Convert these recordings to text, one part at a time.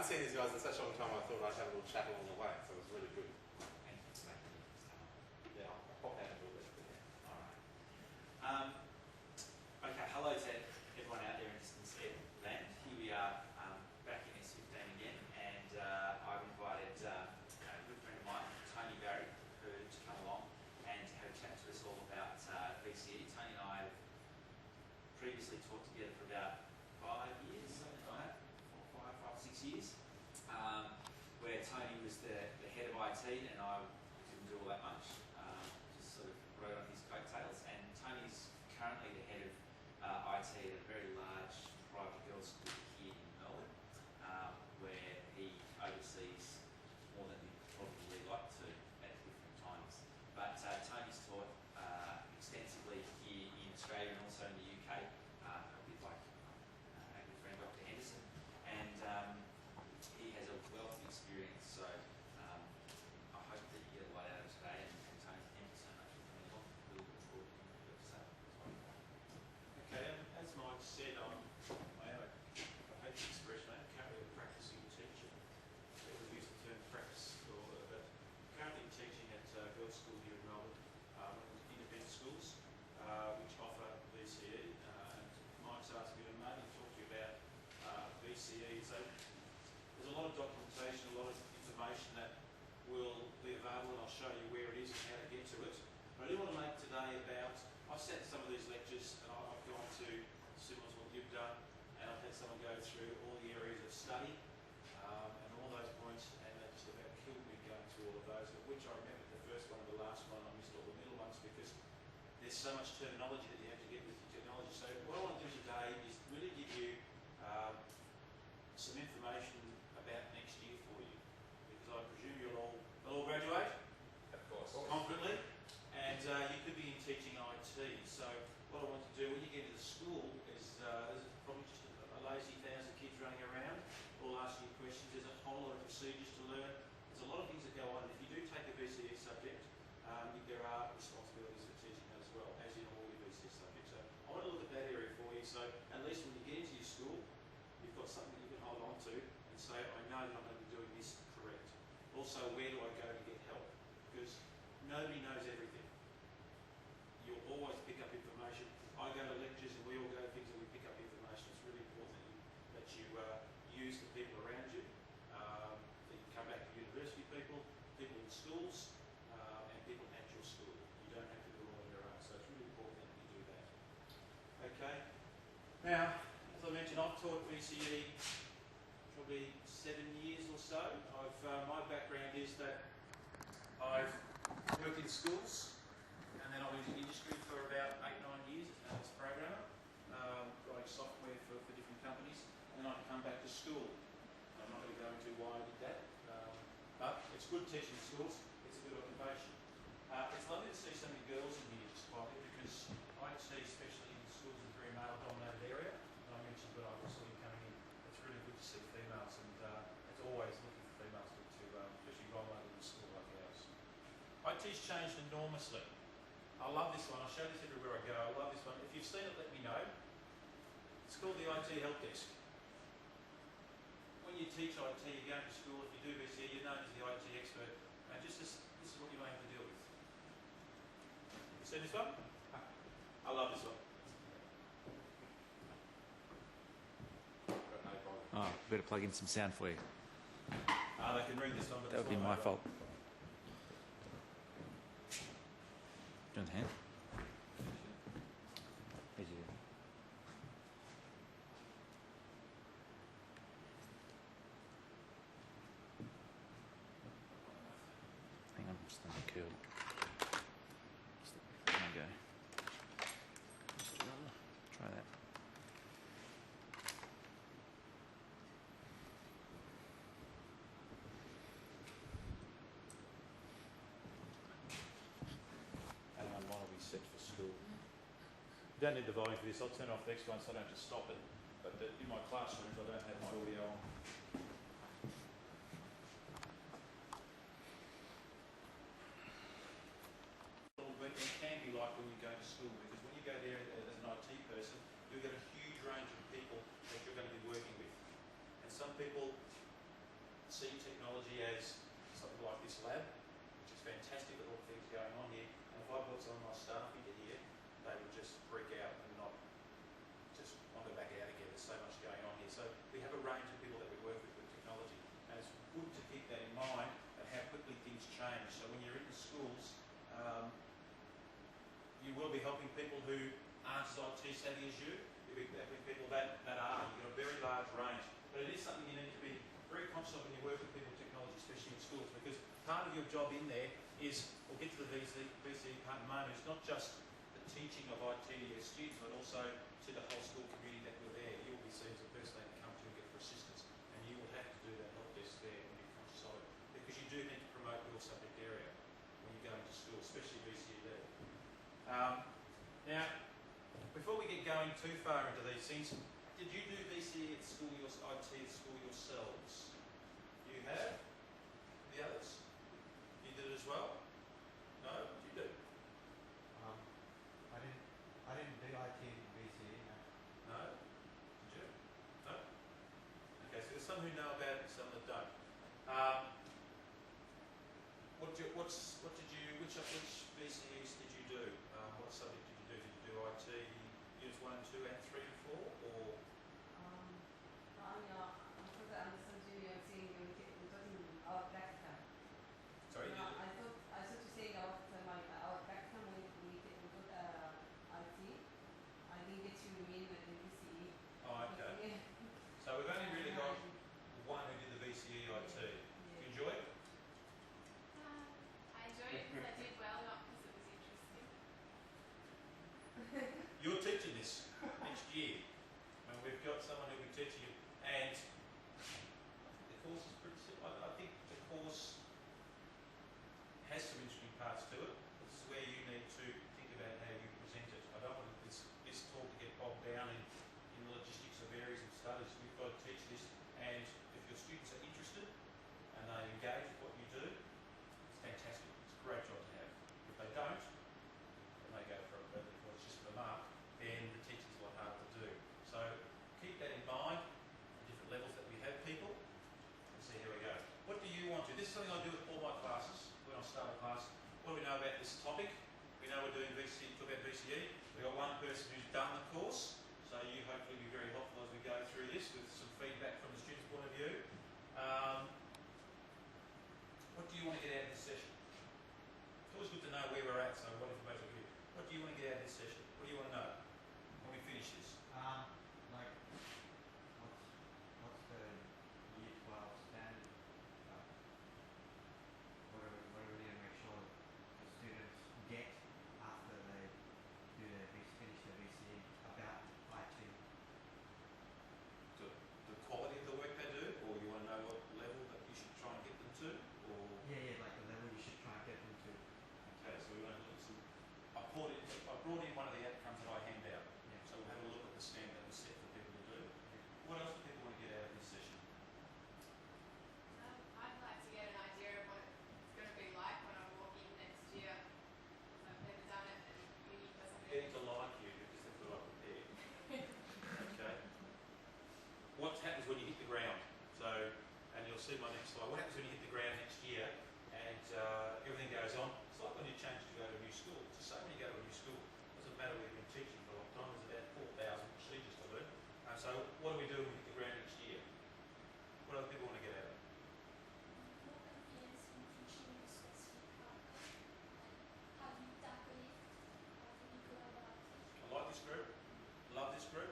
seen these guys in such a long time, I thought I'd have a little chat along the way, so it was really good. Thank you for making this time. Yeah, I'll pop out a little bit. Yeah. Alright. Okay, hello to everyone out there in Sincere Land. Here we are back in S15 again, and I've invited a good friend of mine, Tony Barry, to come along and have a chat to us all about VCE. Tony and I have previously taught together for about 5 years, something like that, 5 or 6 years, where Tony was the head of IT and I didn't do all that much, just sort of rode on his coattails. And Tony's currently the head of IT at a very large private girls' school here in Melbourne, where he oversees more than he'd probably like to at different times. But Tony's taught extensively here in Australia and also in the UK, a bit like our good friend Dr. Henderson, and he has a wealth of experience, so I hope that you get a lot out of today. And Tony, thank you so much for coming along. Really look forward to hearing what you have to say. Okay, as Mike said, I hate the expression, I'm currently a practicing teacher. People use the term practice, but currently teaching at girls' school here in Melbourne, independent schools, which offer VCE. And Mike's asked me to maybe talk to you about VCE. So there's a lot of documentation, a lot of information that will be available, and I'll show you where it is and how to get to it. But I do want to make today about, I've sat some of these lectures and I've gone to similar to what you've done, and I've had someone go through all the areas of study and all those points, and that just about killed me going through all of those, of which I remember the first one and the last one. I missed all the middle ones because there's so much terminology that you have to get with your technology. So what I want to do today is really give you some information about next year for you, because I presume you'll all graduate? Of course. Confidently. And you could be in teaching IT. So what I want to do when you get to the school is there's probably just a lazy 1,000 kids running around, all asking you questions. There's a whole lot of procedures to learn. There's a lot of things that go on. And if you do take a VCE subject, there are responsibilities for teaching that as well, as in all your VCE subjects. So I want to look at that area for you. So at least when you get into your school, you've got something that you can hold on to and say, I know that I'm going to be doing this correct. Also, where do I go to get help? Because nobody knows everything. You'll always pick up information. I go to lectures and we all go to things and we pick up information. It's really important that you use the people around you, that you come back to university people in schools, and people at your school. You don't have to do it all on your own. So it's really important that you do that. Okay. Now, as I mentioned, I've taught VCE probably 7 years or so. My background is that I've worked in schools, and then I went into industry for about 8-9 years as a programmer, writing software for different companies, and then I'd come back to school. I'm not going to go into why I did that, but it's good teaching in schools. It's a good occupation. It's lovely to see so many girls in here, just quietly, because IT, especially in schools, is a very male-dominated area. And I mentioned when I was sort of coming in, it's really good to see females, and it's always looking for females to especially roll out in a school like ours. IT's changed enormously. I love this one. I show this everywhere I go. I love this one. If you've seen it, let me know. It's called the IT Help Desk. When you teach IT, you go to school, if you do VCE, you're known as the IT expert. And this is what you may have to deal with. You seen this one? I love this one. Oh, better plug in some sound for you. They can read this one, but that would be my fault. Do you want a hand? Here's your... Hang on, just let me curl. There we go. Try that. Set for school. You don't need the volume for this. I'll turn off the next one so I don't have to stop it. But in my classrooms, I don't have my audio on. It can be like when you go to school, because when you go there as an IT person, you'll get a huge range of people that you're going to be working with. And some people technology as something like this lab, which is fantastic with all the things going on here. And if I brought some of my staff into here, they would just freak out and not just want to back out again. There's so much going on here. So we have a range of people that we work with technology, and it's good to keep that in mind and how quickly things change. So when you're in the schools, you will be helping people who aren't as IT savvy as you. You'll be helping people that are. You've got a very large range. But it is something you need to be very conscious of when you work with people with technology, especially in schools, because part of your job in there is, we'll get to the VCE part in a moment, it's not just the teaching of IT to your students, but also to the whole school community that you're there. You will be seen as a person they can come to and get for assistance, and you will have to do that help desk there and be conscious of it, because you do need to promote your subject area when you go into school, especially VCE level. Now, before we get going too far into these things, did you do VCE at school, IT at school yourselves? You have? The others? You did it as well? No? You do? I didn't do IT in VCE. No. No? Did you? No? Okay, so there's some who know about it and some that don't. Which VCEs did you do? What subject did you do? Did you do IT units 1 and 2 and 3 and 4, or? Anya, because I understand you are saying you're talking our practicum. Sorry, No, I thought you saying about our practicum when we got IT. I think that you mean the VCE. Oh, okay. Yeah. So we've only really got one who did the VCE IT. Do you enjoy it? I enjoyed it because I did well, not because it was interesting. You're teaching this next year, and we've got someone who'll be teaching you. And the course is pretty simple. I think the course has some interesting parts to it. This is where you need to think about how you present it. I don't want this talk to get bogged down in the logistics of areas of studies. We've got to teach this, and if your students are interested and they engage with what you do, it's fantastic. It's a great job to have. If they don't, and they go for it, because it's just for the mark, then the teaching's a lot harder to do. So keep that in mind, the different levels that we have people, and see how we go. What do you want to? This is something I do with all my classes. When I start a class, what do we know about this topic? We know we're doing VCE, talk about VCE. We've got one person who's done the course, so you hopefully be very helpful as we go through this with some feedback from the student's point of view. What do you want to get out of this session? It's always good to know where we're at, so what information we give. What do you want to get out of this session? What do you want to know when we finish this? Like, what's the year 12 standard? What are we going to make sure the students get after they finish their VCE about IT? The quality of the work they do, or you want to know what level that you should try and get them to, or? Yeah, like the level you should try and get them to. Okay, so we want to look at some. I brought in one of the outcomes that I hand out. Yeah. So we'll have a look at the standard that was set for people to do. What else do people want to get out of this session? I'd like to get an idea of what it's going to be like when I walk in next year. Because I've never done it and uni doesn't Getting to like you because they've got up prepared. Okay. What happens when you hit the ground? So, and you'll see my next slide. What happens when you hit the ground next year and everything goes on? It's like when you change to go to a new school. It's the same when you go to a new school. It doesn't matter whether you've been teaching for a long time. There's about 4,000 procedures to learn. So what do we do when we hit the ground next year? What other people want to get out of it? More confidence in teaching a specific outcome. Like how do you tackle it? How do you go about it? I like this group. Love this group.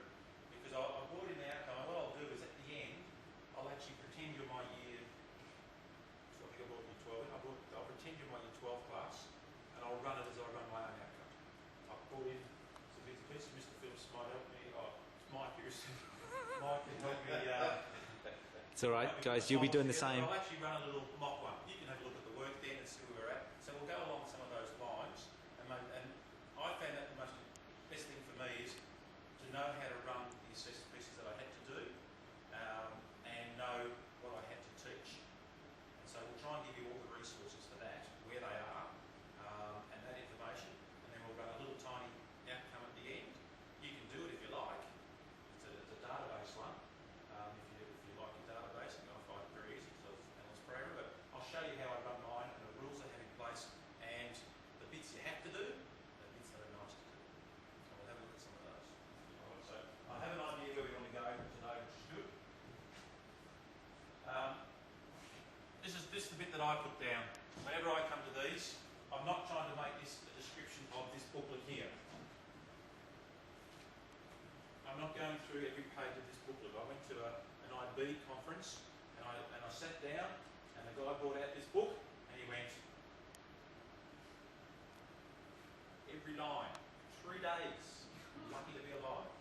Because I brought in the outcome. And what I'll do is at the end, I'll actually pretend you're my year. So I think I brought year 12 in. I'll pretend you're my year 12 class, and I'll run it as I run my own outcome. I'll put in some bits and pieces. Mr. Phillips might help me. Oh, Mike here. Mike can help me. It's all right, guys. You'll be doing the same. I'll actually run a little mock one. You can have a look at the work then and see where we're at. So we'll go along some of those lines, and I found that the best thing for me is to know how to run the assessment pieces that I had to do, and know what I had to teach. And so we'll try and give you all the resources for that, where they are, and that information, and then we'll run a little tiny outcome at the end. You can do it if you like. It's a database one. If you like your database, I'm going to find it very easy because I was an analyst programmer. But through every page of this booklet. I went to an IB conference and I sat down and the guy brought out this book and he went, every line, 3 days, lucky to be alive.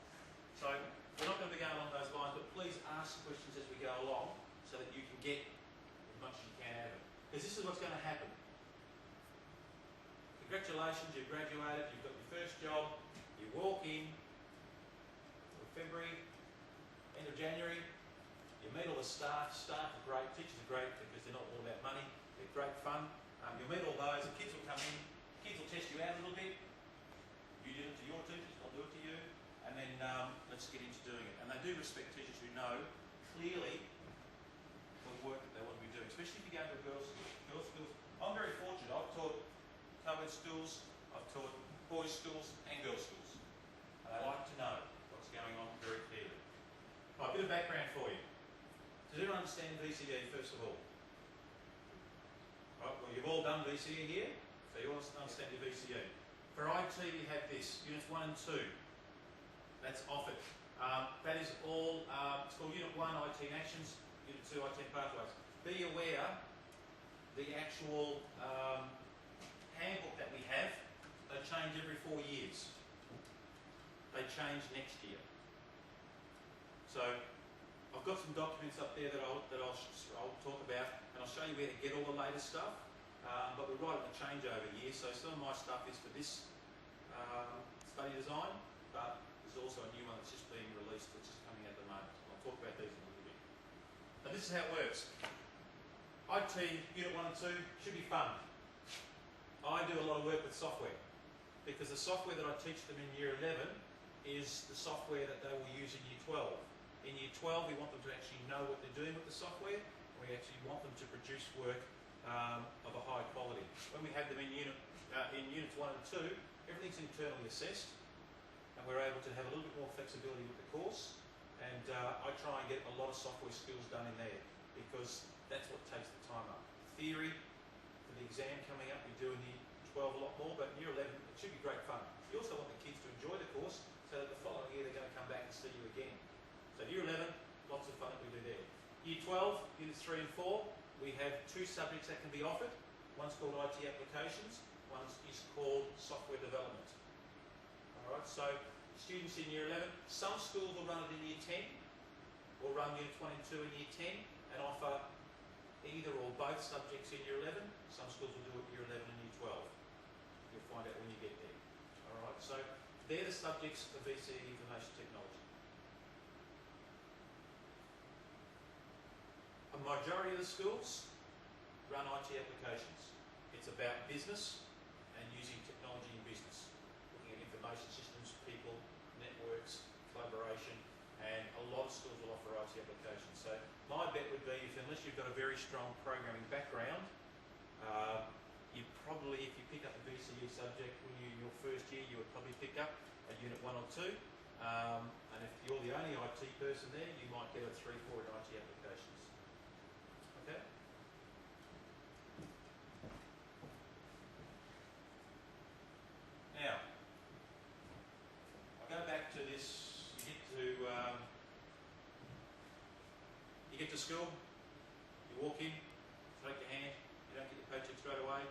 So we're not going to be going along those lines, but please ask questions as we go along so that you can get as much as you can out of it. Because this is what's going to happen. Congratulations, you've graduated, you've got your first job, you walk in, February, end of January, you meet all the staff are great, teachers are great because they're not all about money, they're great fun. You'll meet all those, the kids will come in, kids will test you out a little bit, you do it to your teachers, they'll do it to you, and then let's get into doing it. And they do respect teachers who know clearly the work that they want to be doing, especially if you go to a girls' school. Girls' schools, I'm very fortunate, I've taught co-ed schools, I've taught boys' schools and girls' schools, and they like to know what's going on very clearly. Right, a bit of background for you. Does everyone understand VCE first of all? Right, well you've all done VCE here, so you all understand your VCE. For IT you have this, Units 1 and 2. That's offered. That is all, it's called Unit 1 IT in Actions, Unit 2 IT in Pathways. Be aware the actual handbook that we have, they change every 4 years. They change next year. So I've got some documents up there that I'll talk about, and I'll show you where to get all the latest stuff. But we're right at the changeover year, so some of my stuff is for this study design, but there's also a new one that's just being released, which is coming at the moment. I'll talk about these in a little bit. Now this is how it works. IT Unit 1 and 2 should be fun. I do a lot of work with software because the software that I teach them in Year 11 is the software that they will use in Year 12. In Year 12 we want them to actually know what they're doing with the software, and we actually want them to produce work of a high quality. When we have them in Units 1 and 2, everything's internally assessed and we're able to have a little bit more flexibility with the course, and I try and get a lot of software skills done in there because that's what takes the time up. Theory, for the exam coming up, we do in Year 12 a lot more, but in Year 11 it should be great fun. You also want the kids to enjoy the course so that the following year they're going to come back and see you again. So Year 11, lots of fun that we do there. Year 12, Units 3 and 4, we have 2 subjects that can be offered. One's called IT Applications, one is called Software Development. Alright, so students in Year 11, some schools will run it in Year 10, or run Units 1 and 2 in Year 10 and offer either or both subjects in Year 11. Some schools will do it Year 11 and Year 12. You'll find out when you get there. Alright, so they're the subjects of VCE Information Technology. A majority of the schools run IT applications. It's about business and using technology in business. Looking at information systems, people, networks, collaboration, and a lot of schools will offer IT applications. So my bet would be, unless you've got a very strong programming background, you probably, if you pick up a VCE subject when you're in your first year, you would probably pick up a Unit 1 or 2. And if you're the only IT person there, you might get a 3-4 in IT applications. Okay? Now, I'll go back to this. You get to school, you walk in, shake your hand, you don't get your paycheck straight away.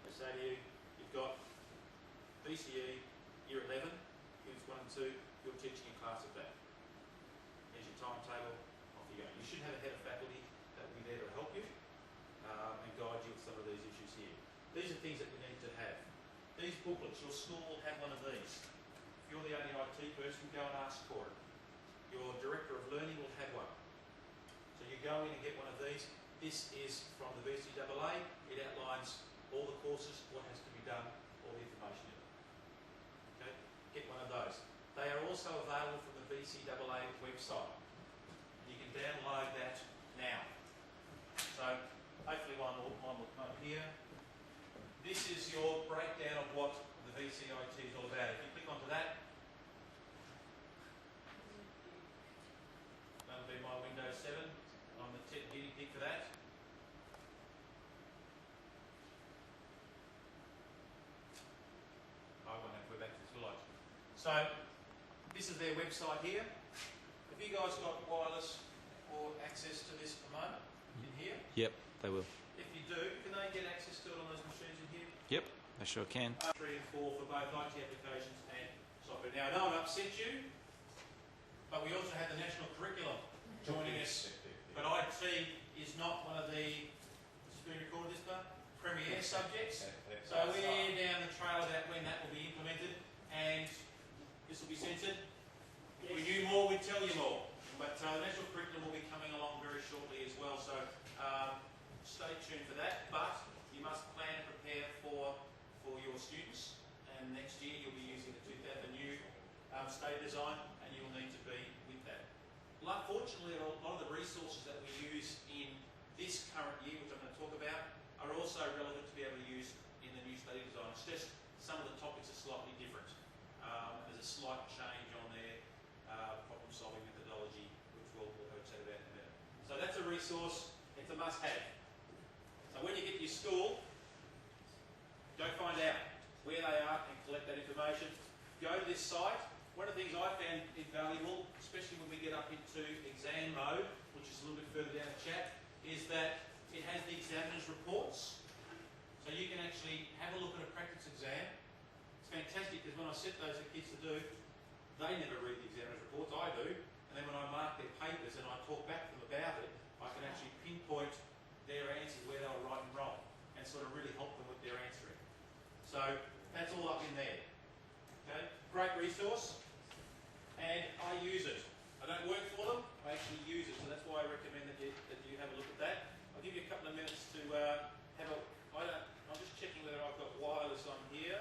They say to you, you've got VCE, Year 11, Units 1 and 2, you're teaching a class of that. Here's your timetable, off you go. You should have a head of faculty that will be there to help you and guide you with some of these issues here. These are things that you need to have. These booklets, your school will have one of these. If you're the only IT person, go and ask for it. Your Director of Learning will have one. So you go in and get one of these. This is from the VCAA. It outlines all the courses, what has to be done, all the information in it. Okay? Get one of those. They are also available from the VCAA website. You can download that now. So hopefully one will come up here. This is your breakdown of what the VCIT is all about. If you click onto that, that'll be my Windows 7. I'm the guinea pig for that. I won't have to go back to the slides. So this is their website here. Have you guys got wireless or access to this at the moment in here? Yep, they will. If you do, can they get access to it on those machines in here? Yep, they sure can. 3 and 4 for both IT applications and software. Now, I know I've upset you, but we also had the national curriculum joining us. But IT is not one of the, this has been recorded this part, premier subjects. So we're down the trail about when that will be implemented, and this will be censored. If we knew more, we'd tell you more. But the national curriculum will be coming along very shortly as well, so stay tuned for that. But you must plan and prepare for your students, and next year you'll be using the new study design, and you will need to be with that. Fortunately, a lot of the resources that we use in this current year, which I'm going to talk about, are also relevant to be able to use in the new study design. It's just some of the topics are slightly different. There's a slight change on their problem-solving methodology, which we'll have a chat about in a minute. So that's a resource. It's a must-have. So when you get to your school, go find out where they are and collect that information. Go to this site. One of the things I found invaluable, especially when we get up into exam mode, which is a little bit further down the chat, is that it has the examiner's reports. So you can actually have a look at a practice exam. It's fantastic because when I set those for kids to do, they never read the examiner's reports, I do. And then when I mark their papers and I talk back to them about it, I can actually pinpoint their answers where they were right and wrong and sort of really help them with their answering. So that's all up in there. Okay, great resource. And I use it. I don't work for them, I actually use it, so that's why I recommend that you have a look at that. I'll give you a couple of minutes to have a... I'm just checking whether I've got wireless on here.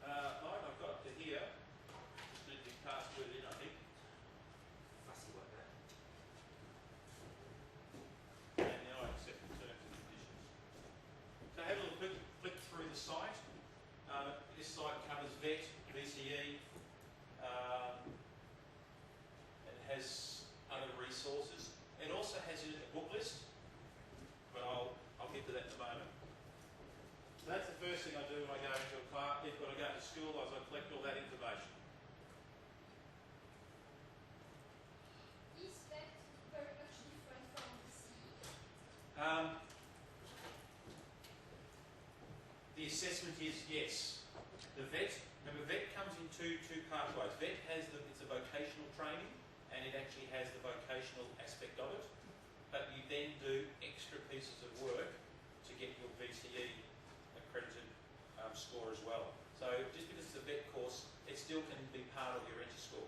I've got up to here. Just need to be password in, I think. Fussy like that. And now I accept the terms and conditions. So have a little flick through the site. This site covers VET, VCE. It has other resources. It also has a book list, but I'll get to that in a moment. So that's the first thing I do when I go into a class. When I go to school, is I collect all that information. Is that very much different from CE? The assessment is yes. The VET, remember VET comes in two pathways. VET has it's a vocational training, and it actually has the vocational aspect of it. But you then do extra pieces of work to get your VCE accredited score as well. So just because it's a VET course, it still can be part of your inter-school.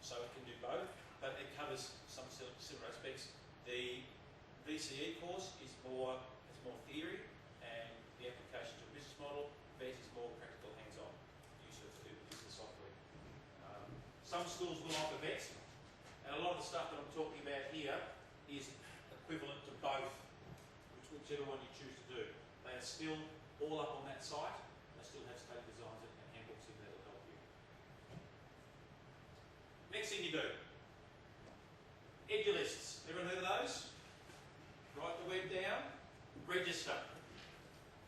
So it can do both, but it covers some similar aspects. The VCE course is more theory, and the application to a business model. VET is more practical, hands-on use of the software. Some schools will offer VET, and a lot of the stuff that I'm talking about here is equivalent to both, whichever one you choose to do. They are still all up on that site. They still have study designs and handbooks in there that'll help you. Next thing you do, Edulists. Everyone heard of those? Write the web down, register.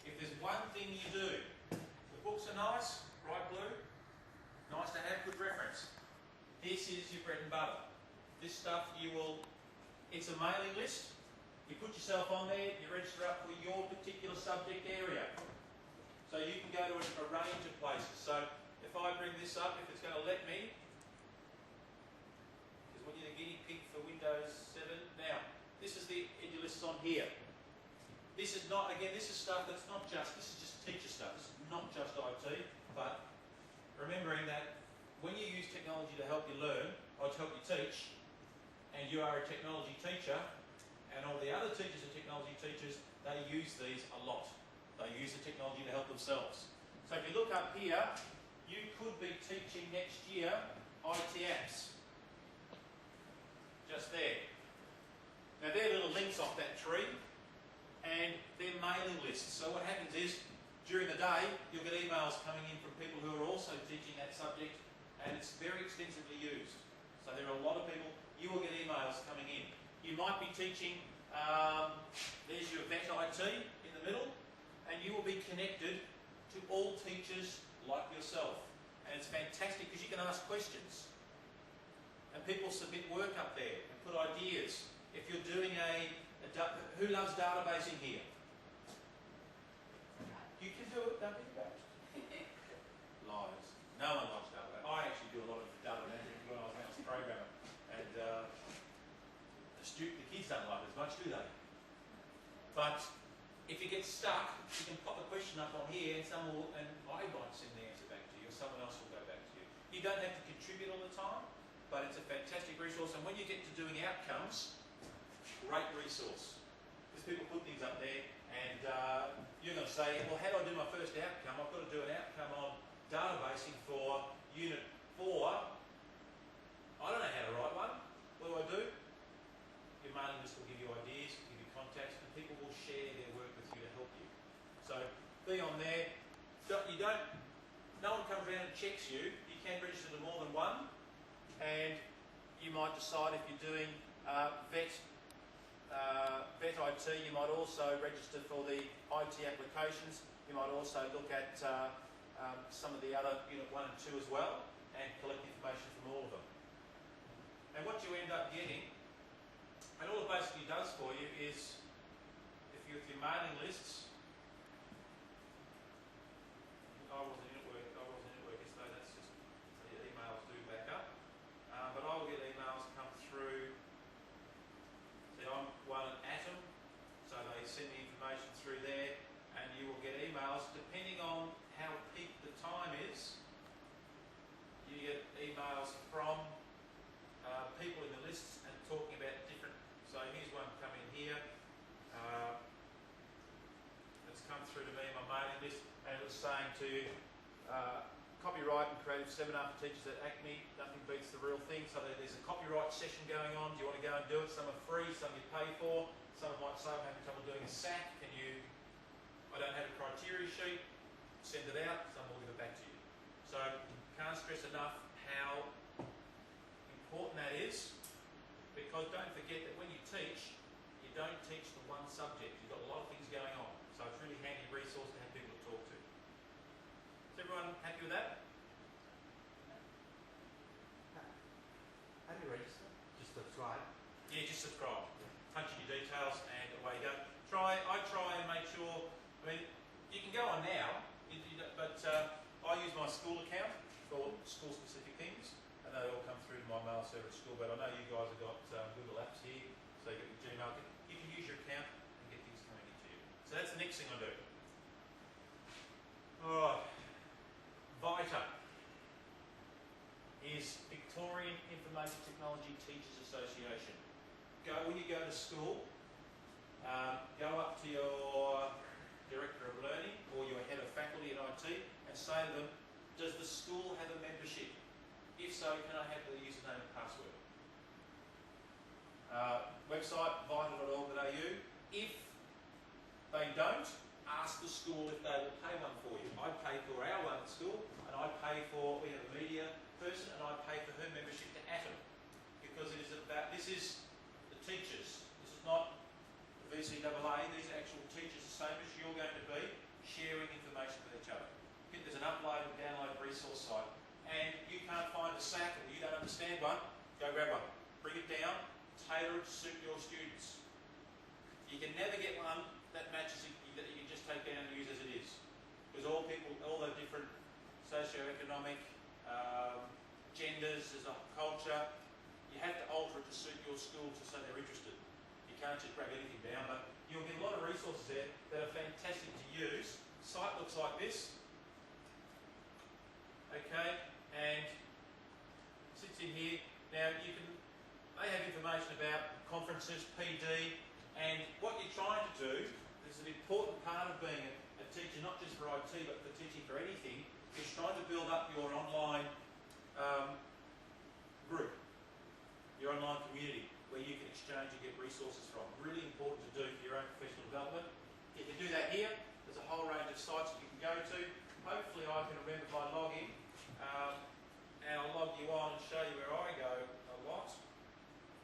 If there's one thing you do, the books are nice, bright blue, nice to have, good reference. This is your bread and butter. This stuff it's a mailing list. You put yourself on there, you register up for your particular subject area. So you can go to a range of places. So if I bring this up, if it's going to let me, because when you're the guinea pig for Windows 7, now, this is the Edulists on here. This is not, again, this is stuff that's not just, this is just teacher stuff. This is not just IT, but remembering that when you use technology to help you learn, or to help you teach, and you are a technology teacher, and all the other teachers are technology teachers, they use these a lot. They use the technology to help themselves. So if you look up here, you could be teaching next year IT apps. Just there. Now they're little links off that tree, and they're mailing lists. So what happens is, during the day, you'll get emails coming in from people who are also teaching that subject and it's very extensively used. So there are a lot of people, you will get emails coming in. You might be teaching, there's your vet IT in the middle, and you will be connected to all teachers like yourself. And it's fantastic because you can ask questions. And people submit work up there and put ideas. If you're doing who loves databasing here? You can do it, don't be embarrassed. Lies. No one loves databasing. I actually do a lot of databasing when I was a programmer. And the kids don't like it as much, do they? But if you get stuck, you can pop a question up on here and I might send the answer back to you or someone else will go back to you. You don't have to contribute all the time, but it's a fantastic resource. And when you get to doing outcomes, great resource. Because people put things up there and you're going to say, well, how do I do my first outcome? I've got to do an outcome on databasing for Unit 4. I don't know how to write one. What do I do? Your mailing list will give you ideas, give you contacts, and people will share their work with you to help you. So be on there. No one comes around and checks you. You can register to more than one, and you might decide if you're doing vet IT, you might also register for the IT applications. You might also look at some of the other Unit 1 and 2 as well, and collect information from all of them. And what you end up getting, and all it basically does for you is, if you're with your mailing lists, I wasn't in at work yesterday, that's just, so your emails do back up. But I will get emails come through. See, I'm one at Atom, so they send me information through there, and you will get emails depending on how peak the time is. You get emails from people in the lists and talking about different. So here's one coming here. It's come through to me in my mailing list, and it was saying to copyright and creative seminar for teachers at ACME. Nothing beats the real thing. So there's a copyright session going on. Do you want to go and do it? Some are free, some you pay for. Some might say, I'm having trouble doing a SAC. I don't have a criteria sheet. Send it out. Some will give it back to you. So can't stress enough how important that is, because don't forget that when you teach, you don't teach the one subject. You've got a lot of things going on. So it's a really handy resource to have people to talk to. Is everyone happy with that? How do you register? Just subscribe. Yeah, just subscribe. Punch in your details and away you go. I try and make sure, you can go on now, but I use my school account for school specific things, and they all come through to my mail server at school, but I know you guys have got Google Apps here, so you get your Gmail. You can use your account and get things coming into you. So that's the next thing I do. Alright, VITA is Victorian Information Technology Teachers Association. When you go to school, go up to your Director of Learning or your Head of Faculty at IT and say to them, does the school have a membership? If so, can I have the username and password? Website, vita.org.au. If they don't, ask the school if they will pay one for you. I pay for our one at school, and I pay for, we have a media person, and I pay for her membership to Atom. Because it is about, this is the teachers. This is not the VCAA, these are actual teachers, the same as you're going to be, sharing information with each other. There's an upload and download resource site, and you can't find a SAC or you don't understand one, go grab one. Bring it down, tailor it to suit your students. You can never get one that matches it, that you can just take down and use as it is. Because all people, all the different socio-economic genders, there's a culture, you have to alter it to suit your school so they're interested. You can't just grab anything down, but you'll get a lot of resources there that are fantastic to use. The site looks like this. Okay, and sits in here. Now they have information about conferences, PD, and what you're trying to do, this is an important part of being a teacher, not just for IT, but for teaching for anything, is trying to build up your online group, your online community, where you can exchange and get resources from. Really important to do for your own professional development. You can do that here. There's a whole range of sites you can go to. Hopefully I can remember my login, and I'll log you on and show you where I go a lot.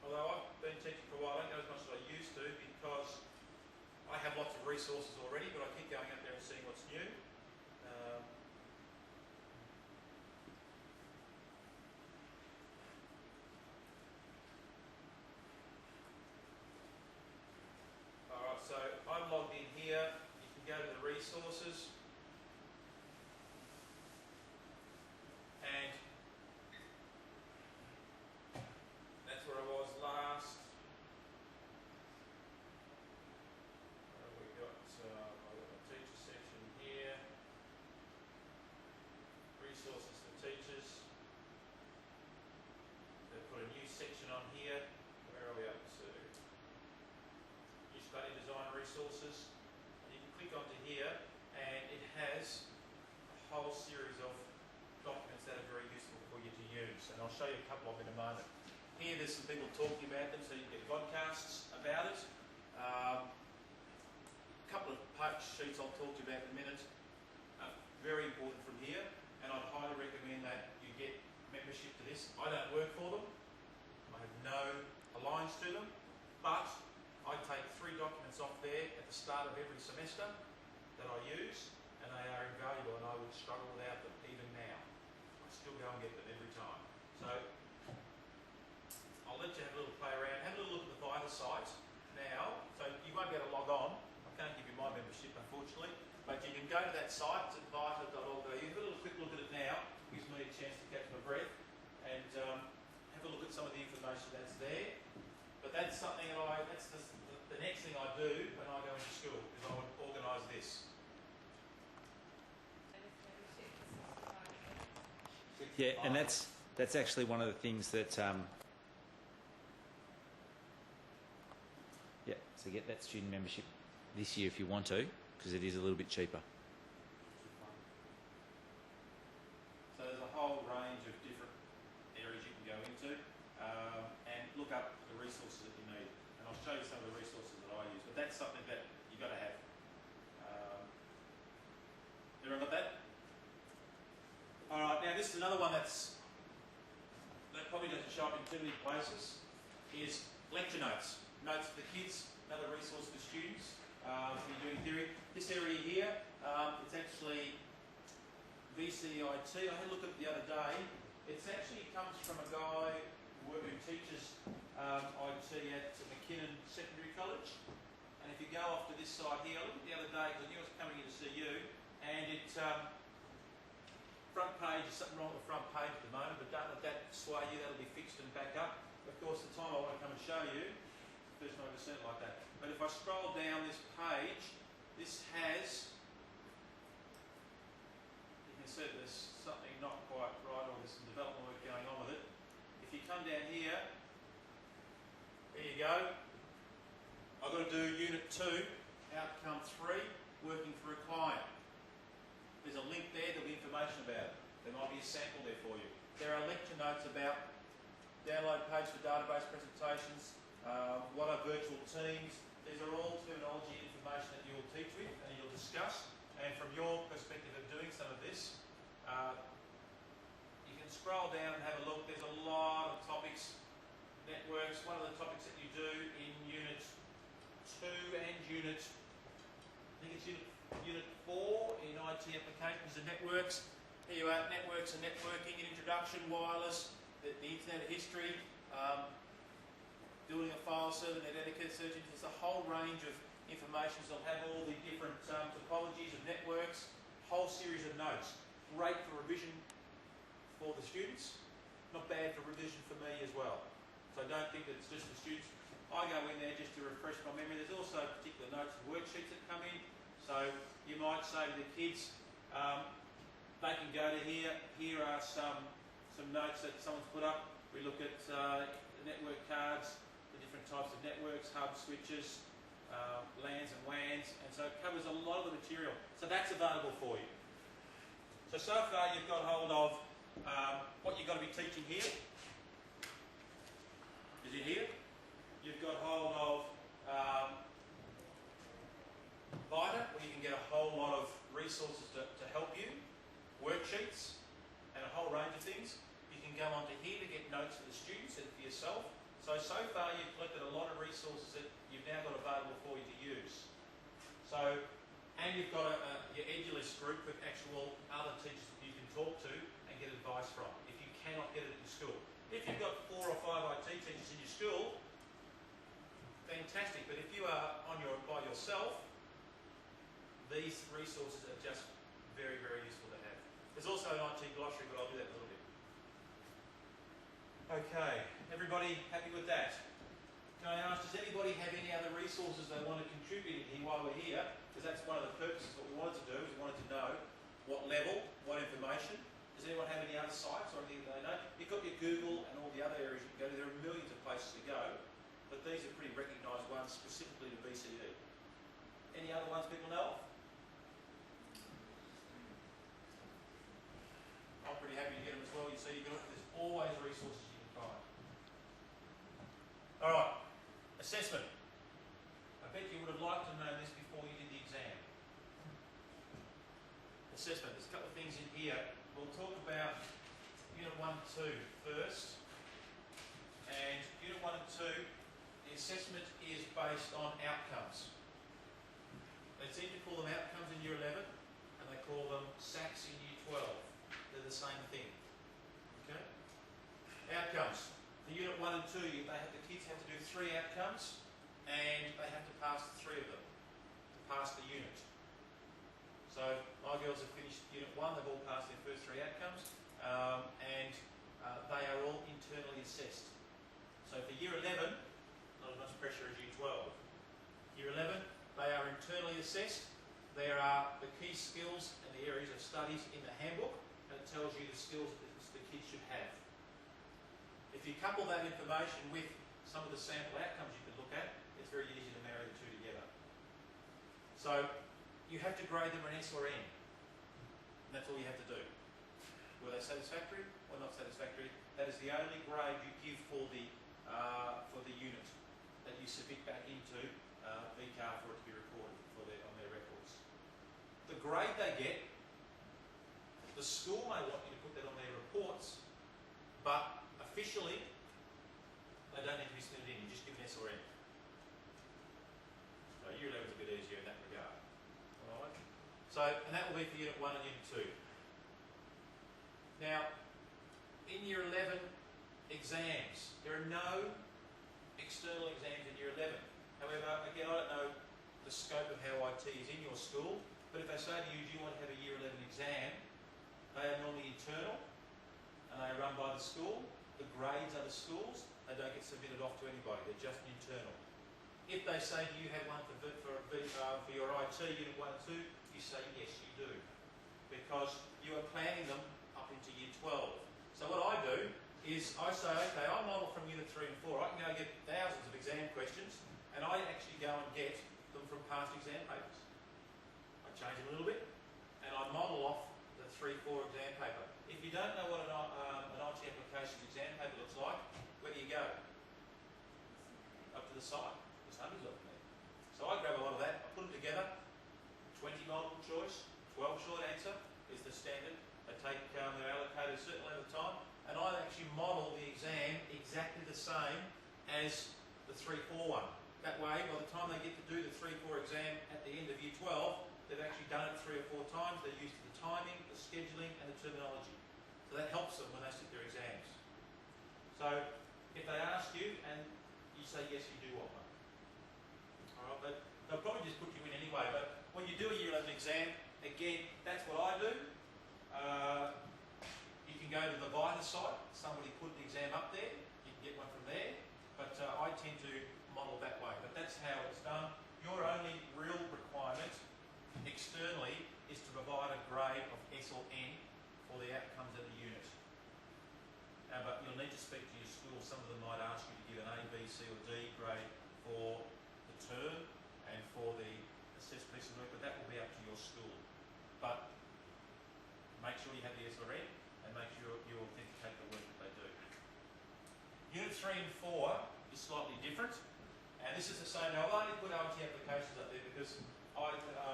Although I've been teaching for a while, I don't go as much as I used to because I have lots of resources already, but I keep going up there and seeing what's new. Alright, so I'm logged in here. You can go to the resources. And that's where I was last. We got I've got the teacher section here. Resources for teachers. They've put a new section on here. Where are we up to? New study design resources. And you can click onto here and it has a whole series of documents that are very useful for you to use. And I'll show you a couple of them in a moment. Here there's some people talking about them, so you can get podcasts about it. A couple of page sheets I'll talk to you about in a minute. Very important from here, and I'd highly recommend that you get membership to this. I don't work for them. I have no alliance to them, but I take 3 documents off there at the start of every semester that I use, and they are invaluable, and I would struggle without them even now. I still go and get them every time. So I'll let you have a little play around. Have a little look at the Vita site now. So you won't be able to log on. I can't give you my membership, unfortunately, but you can go to that site, it's vita.org.au. Have a little quick look at it now. Gives me a chance to catch my breath and have a look at some of the information that's there. But that's something that that's the next thing I do when I go into school, is I would organise this. Yeah, and that's actually one of the things that yeah, so get that student membership this year if you want to, because it is a little bit cheaper. So there's a whole range of different areas you can go into and look up the resources that you need. And I'll show you some of the resources that I use, but that's something that you've got to have. Everyone got that? Alright, now this is another one that probably doesn't show up in too many places, is lecture notes. Notes for the kids, another resource for students when you're doing theory. This area here, it's actually VCIT. I had a look at it the other day. It actually comes from a guy who teaches IT at McKinnon Secondary College. And if you go off to this side here, I looked at the other day because I knew I was coming in to see you, and it front page, there's something wrong with the front page at the moment, but don't let that sway you, that'll be fixed and back up. Of course, the time I want to come and show you, first time I've ever seen it like that. But if I scroll down this page, this has, you can see there's something not quite right, or there's some development work going on with it. If you come down here, there you go. I've got to do Unit 2, Outcome 3, Working for a Client. There's a link there, there'll be information about it. There might be a sample there for you. There are lecture notes about download page for database presentations, what are virtual teams. These are all terminology information that you'll teach with and you'll discuss. And from your perspective of doing some of this, you can scroll down and have a look. There's a lot of topics, networks. One of the topics that you do in Unit 2 and Unit 4 in IT applications and networks. Here you are, networks and networking, an introduction, wireless, the internet history, building a file server, net etiquette, search engines. There's a whole range of information. So I'll have all the different topologies of networks, whole series of notes. Great for revision for the students, not bad for revision for me as well. So don't think that it's just for students. I go in there just to refresh my memory. There's also particular notes and worksheets that come in. So you might say to the kids, they can go to here. Here are some notes that someone's put up. We look at the network cards, the different types of networks, hubs, switches, LANs and WANs, and so it covers a lot of the material. So that's available for you. So far you've got hold of what you've got to be teaching here. Is it here? You've got hold of Vita, where you can get a whole lot of resources to help you, worksheets, and a whole range of things. You yourself. So far you've collected a lot of resources that you've now got available for you to use. So, and you've got your Edulist group with actual other teachers that you can talk to and get advice from if you cannot get it at your school. If you've got 4 or 5 IT teachers in your school, fantastic. But if you are by yourself, these resources are just very, very useful to have. There's also an IT glossary, but I'll do that in a little bit. Okay, everybody happy with that? Can I ask, does anybody have any other resources they want to contribute in here while we're here? Because that's one of the purposes of what we wanted to do, is we wanted to know what level, what information. Does anyone have any other sites or anything that they know? You've got your Google and all the other areas you can go to. There are millions of places to go, but these are pretty recognised ones specifically to BCE. Any other ones people know of? I'm pretty happy to get them as well. You see, there's always resources you can find. All right, assessment. I bet you would have liked to know this before you did the exam. Assessment. There's a couple of things in here. We'll talk about Unit 1 and 2 first. And Unit 1 and 2, the assessment is based on outcomes. They seem to call them outcomes in Year 11, and they call them SACs in Year 12. They're the same thing. Okay? Outcomes. For Unit 1 and 2, the kids have to do 3 outcomes, and they have to pass 3 of them to pass the unit. So my girls have finished Unit 1, they've all passed their first 3 outcomes, and they are all internally assessed. So for Year 11, not as much pressure as Year 12. Year 11, they are internally assessed. There are the key skills and the areas of studies in the handbook, and it tells you the skills that the kids should have. If you couple that information with some of the sample outcomes you can look at, it's very easy to marry the 2 together. So you have to grade them an S or N. And that's all you have to do. Were they satisfactory or not satisfactory? That is the only grade you give for the unit that you submit back into VCAR for it to be recorded on their records. The grade they get, the school may want you to put that on their reports, but officially they don't need to be submitted in. You just give an S or N. So Year 11 is a bit easier in that regard. Alright? So, and that will be for Unit 1 and Unit 2. Now, in Year 11 exams, there are no external exams in Year 11. However, again, I don't know the scope of how IT is in your school, but if they say to you, do you want to have a Year 11 exam, they are normally internal, and they are run by the school. The grades are the schools. They don't get submitted off to anybody. They're just internal. If they say, do you have one for your IT, Unit 1 and 2, you say, yes, you do. Because you are planning them up into Year 12. So what I do is I say, okay, I model from Unit 3 and 4. I can go get thousands of exam questions, and I actually go and get them from past exam papers. I change them a little bit, and I model off the 3-4 exam paper. If you don't know what an IT applications exam paper looks like, where do you go? Up to the site. There's hundreds of them there. So I grab a lot of that, I put them together, 20 multiple choice, 12 short answer is the standard. They take, they're allocated a certain length of time, and I actually model the exam exactly the same as the 3-4 one. That way, by the time they get to do the 3-4 exam at the end of Year 12, they've actually done it 3 or 4 times. They're used to the timing, the scheduling, and the terminology. So that helps them when they sit their exams. So if they ask you and you say yes, you do want one. Alright, but they'll probably just put you in anyway. But when you do a Year 11 exam, again, that's what I do. You can go to the VITA site. Somebody put an exam up there. You can get one from there. But I tend to model that way. But that's how it's done. Your only real requirement externally is to provide a grade of S or N for the outcomes of the unit. But you'll need to speak to your school. Some of them might ask you to give an A, B, C or D grade for the term and for the assessed piece of work, but that will be up to your school. But make sure you have the S or N and make sure you authenticate the work that they do. Unit 3 and 4 is slightly different, and this is the same. Now, I've only put IT applications up there because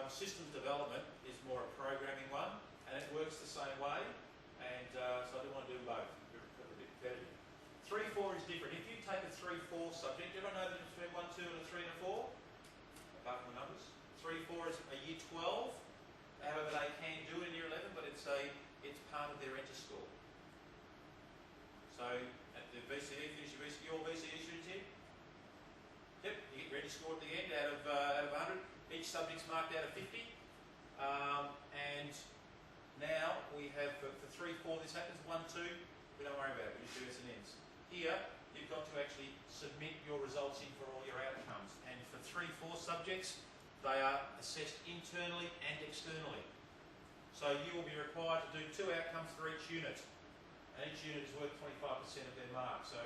systems development is more a programming one, and it works the same way, and so I didn't want to do both. They're a bit competitive. 3-4 is different. If you take a 3-4 subject. Everyone know the difference between 1, 2 and a 3 and a 4? Apart from the numbers. 3, 4 is a year 12. However, they can do it in year 11, but it's part of their enter score. So at the VCE, finish your VCE, all VCE students here? Yep, you get ready score at the end out of 100. Each subject's marked out of 50. And now we have for 3, 4 this happens. 1, 2, we don't worry about it. We just do S&Ns. Here you've got to actually submit your results in for all your outcomes. And for 3, 4 subjects, they are assessed internally and externally. So you will be required to do 2 outcomes for each unit. And each unit is worth 25% of their mark. So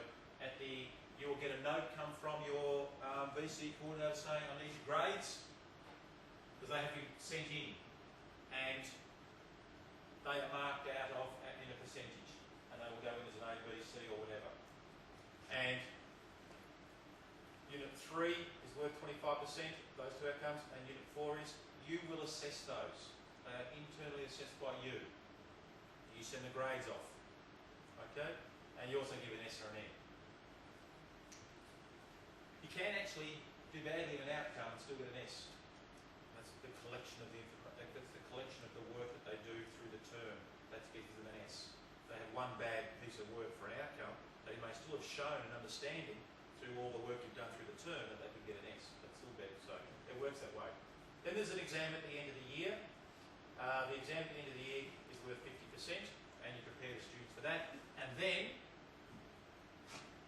you will get a note come from your VC coordinator saying, I need your grades, because they have to be sent in. And they are marked out of in a percentage. And they will go in as an A, B, C or whatever. And Unit 3 is worth 25%, those 2 outcomes, and Unit 4 is, you will assess those. They are internally assessed by you. You send the grades off. Okay? And you also give an S or an N. You can actually do badly in an outcome and still get an S. That's the collection of the work that they do through the term. That gives them an S. If they have one bad piece of work for an outcome, they may still have shown an understanding through all the work you've done through the term that they could get an S. That's still bad. So it works that way. Then there's an exam at the end of the year. The exam at the end of the year is worth 50%, and you prepare the students for that. And then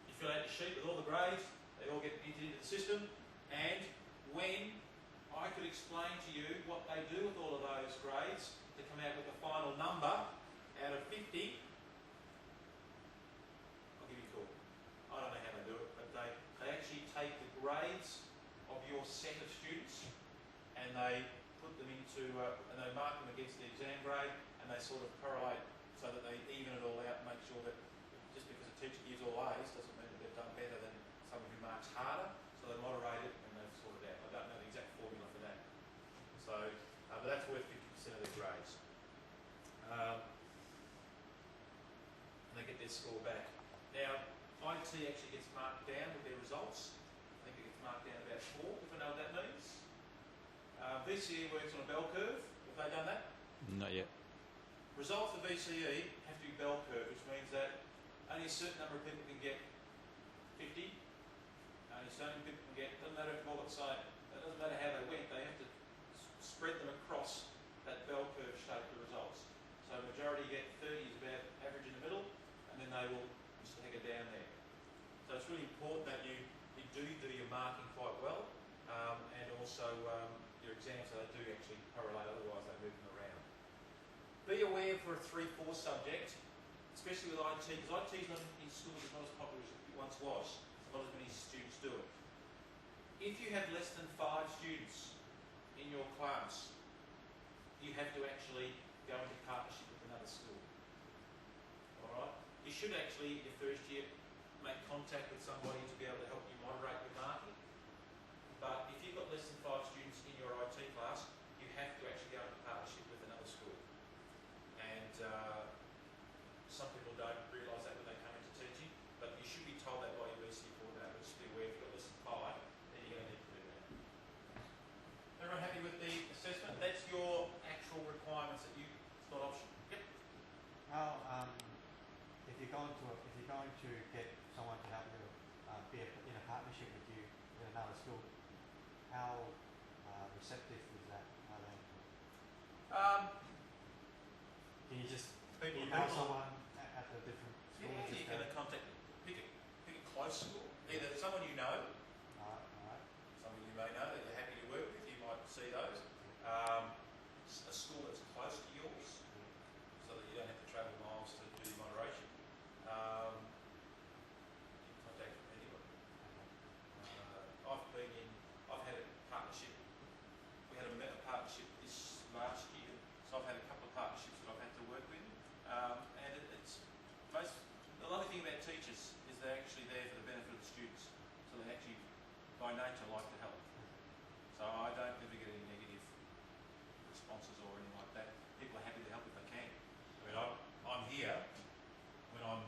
you fill out your sheet with all the grades. They all get entered into the system. And when I could explain to you what they do with all of those grades to come out with a final number out of 50, I'll give you a call. I don't know how they do it, but they actually take the grades of your set of students and they put them into, and they mark them against the exam grade, and they sort of correlate so that they even it all out and make sure that just because a teacher gives all A's doesn't mean that they've done better than someone who marks harder. So they moderate it and they've sorted out. I don't know the exact formula for that. So, but that's worth 50% of their grades. And they get their score back. Now, IT actually gets marked down with their results. I think it gets marked down about 4, if I know what that means. VCE works on a bell curve. Have they done that? Not yet. Results for VCE have to be bell curve, which means that only a certain number of people can get 50. Only certain people can get, doesn't matter if all at the same, it doesn't matter how they went, they have to spread them across that bell curve shape, the results. So majority get 30 is about average in the middle, and then they will just take it down there. So it's really important that you do your marking quite well, and also your exams, so they do actually correlate, otherwise they move them around. Be aware for a 3-4 subject, especially with IT, because IT is not in schools as not as popular as it once was. Not as many students do it. If you have less than 5 students in your class, you have to actually go into partnership with another school. Alright? You should actually, your first year, make contact with somebody to be able to help you moderate your marking. But if you've got less than 5 students in your IT class, you have to actually go into partnership with another school. And some people don't realise that when they come into teaching, but you should be told that by your VC coordinator. Just be aware if you've got less than 5, then you're going to need to do that. Everyone happy with the assessment? That's your actual requirements that it's not optional. Yep. How, if you're going to get someone to help you be in a partnership with you with another school, how receptive is that? Are they? Can you just email someone at the different schools? Yeah, you can contact, pick a close school, either someone you know, Alright. someone you may know that you're happy to work with, you might see those. A school that's close to yours, so that you don't have to travel miles to do the moderation. You can contact anybody. I've had a partnership. We had a partnership this last year, so I've had a couple of partnerships that I've had to work with. And it's the lovely thing about teachers is they're actually there for the benefit of the students, so they actually by nature like to help. So I don't ever get any negative responses or anything like that. People are happy to help if they can. I mean, I'm here when I've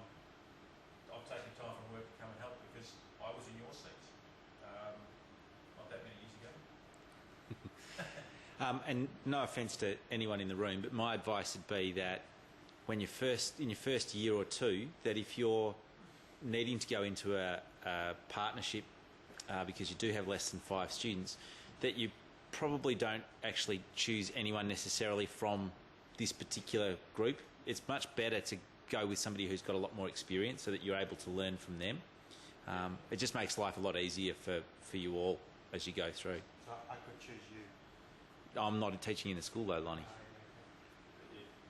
taken time from work to come and help because And no offence to anyone in the room, but my advice would be that when you're in your first year or two, that if you're needing to go into a partnership because you do have less than 5 students, that you probably don't actually choose anyone necessarily from this particular group. It's much better to go with somebody who's got a lot more experience so that you're able to learn from them. It just makes life a lot easier for you all as you go through. So I could choose you. I'm not teaching in the school though, Lonnie.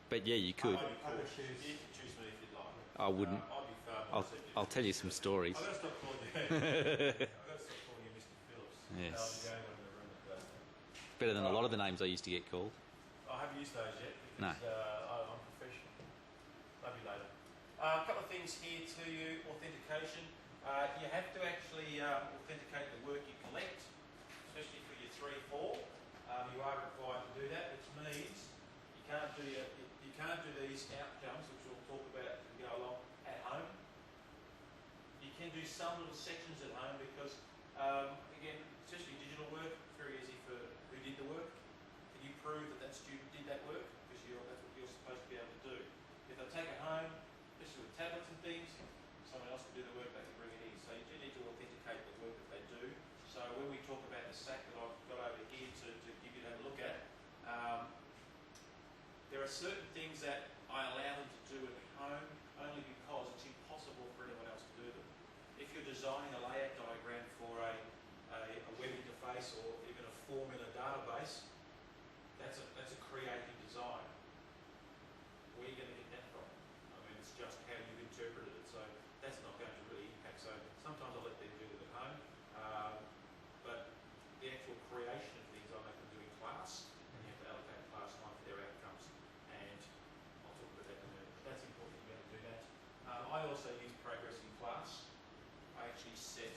But yeah, you could. I would choose. You can choose me if you'd like. I wouldn't. I'd be far more receptive. I'll tell you some stories. I've got to stop calling you. I've got to stop calling you Mr. Phillips. Yes. I'll be going in the room at that. Better than a lot of the names I used to get called. I haven't used those yet No. because I'm professional. Maybe later. A couple of things here to you. Authentication. You have to actually authenticate the work you collect, especially for your 3-4. You are required to do that, which means you can't do these outcomes, which we'll talk about as we go along, at home. You can do some little sections at home because, again, especially digital work, it's very easy for who did the work. Can you prove that student did that work? Because that's what you're supposed to be able to do. If they take it home, especially with tablets and things, someone else can do the work, they can bring it in. So you do need to authenticate the work that they do. So when we talk about the SAC that I've got over here to give you to have a look at, there are certain things that I allow them to do at home only because it's impossible for anyone else to do them. If you're designing a layout diagram for a web interface or even a formula database, that's a creative design. Where are you going to get that from? I mean, it's just how you've interpreted it, so that's not going to really impact. So sometimes I let them do it at home, but the actual creation of things I make them do in class, and you have to allocate class time for their outcomes. And I'll talk about that in a minute. But that's important to be able to do that. I also use progress in class. I actually set,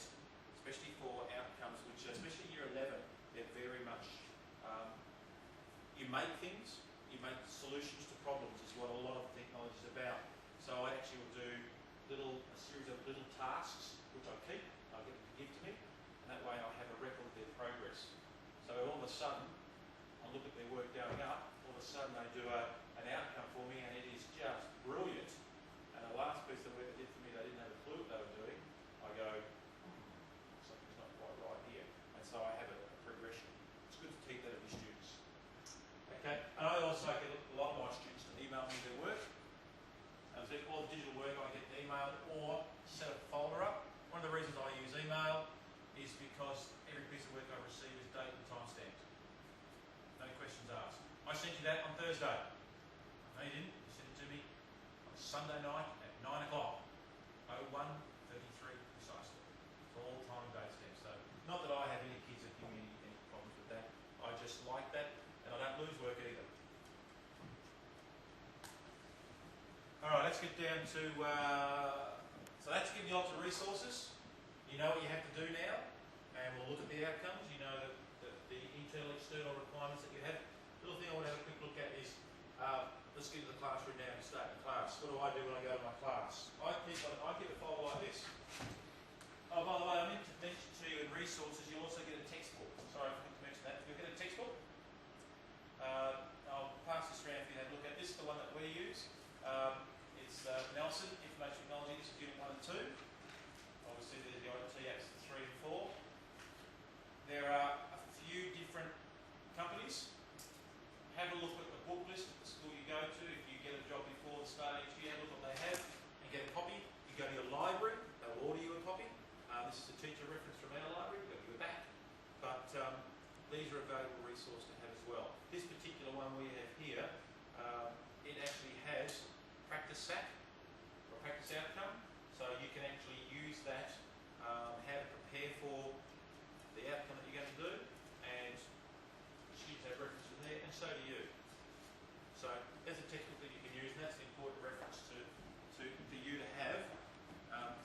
especially for outcomes, which especially year 11, they're very much, you make things, you make solutions to problems is what a lot of technology is about. So I actually will do a series of little tasks, which I keep, I get them to give to me, and that way I have a record of their progress. So all of a sudden, I look at their work going up, all of a sudden they do an outcome for me, and it is just brilliant. And the last piece of work they did for me, they didn't have a clue what they were doing. I go, something's not quite right here. And so I have a progression. It's good to keep that of your students. Okay, and I also get a lot of my students to email me their work. And so all the digital work I get emailed or set a folder up. One of the reasons I use email is because every piece of work I receive is date and time stamped. No questions asked. I sent you that on Thursday. No, you didn't. You sent it to me on Sunday night at 9 o'clock. 01:33 precisely. It's all time and date stamped. So not that I have any kids that give me any problems with that. I just like that, and I don't lose work either. All right, let's get down to, so that's giving you lots of resources. You know what you have to do now, and we'll look at the outcomes. You know the internal, external requirements that you have. The little thing I want to have a quick look at is, let's get to the classroom now and start the class. What do I do when I go to my class? I keep a folder like this. Oh, by the way, I meant to mention to you in resources, you'll also get a textbook. Sorry, I forgot to mention that. You'll get a textbook. I'll pass this around for you to have a look at. This is the one that we use. It's Nelson, Information Technology. This is Unit 1 and 2. Obviously, there's the IT apps 3 and 4. There are a few different companies. Have a look at the book list at the school you go to. If you get a job before the start of each year, have a look at what they have and get a copy. You go to your library, they'll order you a copy. This is a teacher reference from our library. You've got to give it back. But these are a valuable resource to have as well. This particular one we have here, it actually has practice SAC or practice outcome, so you can actually use that, how to prepare for the outcome that you're going to do, and the students have references there, and so do you. So there's a textbook that you can use, and that's an important reference for you to have.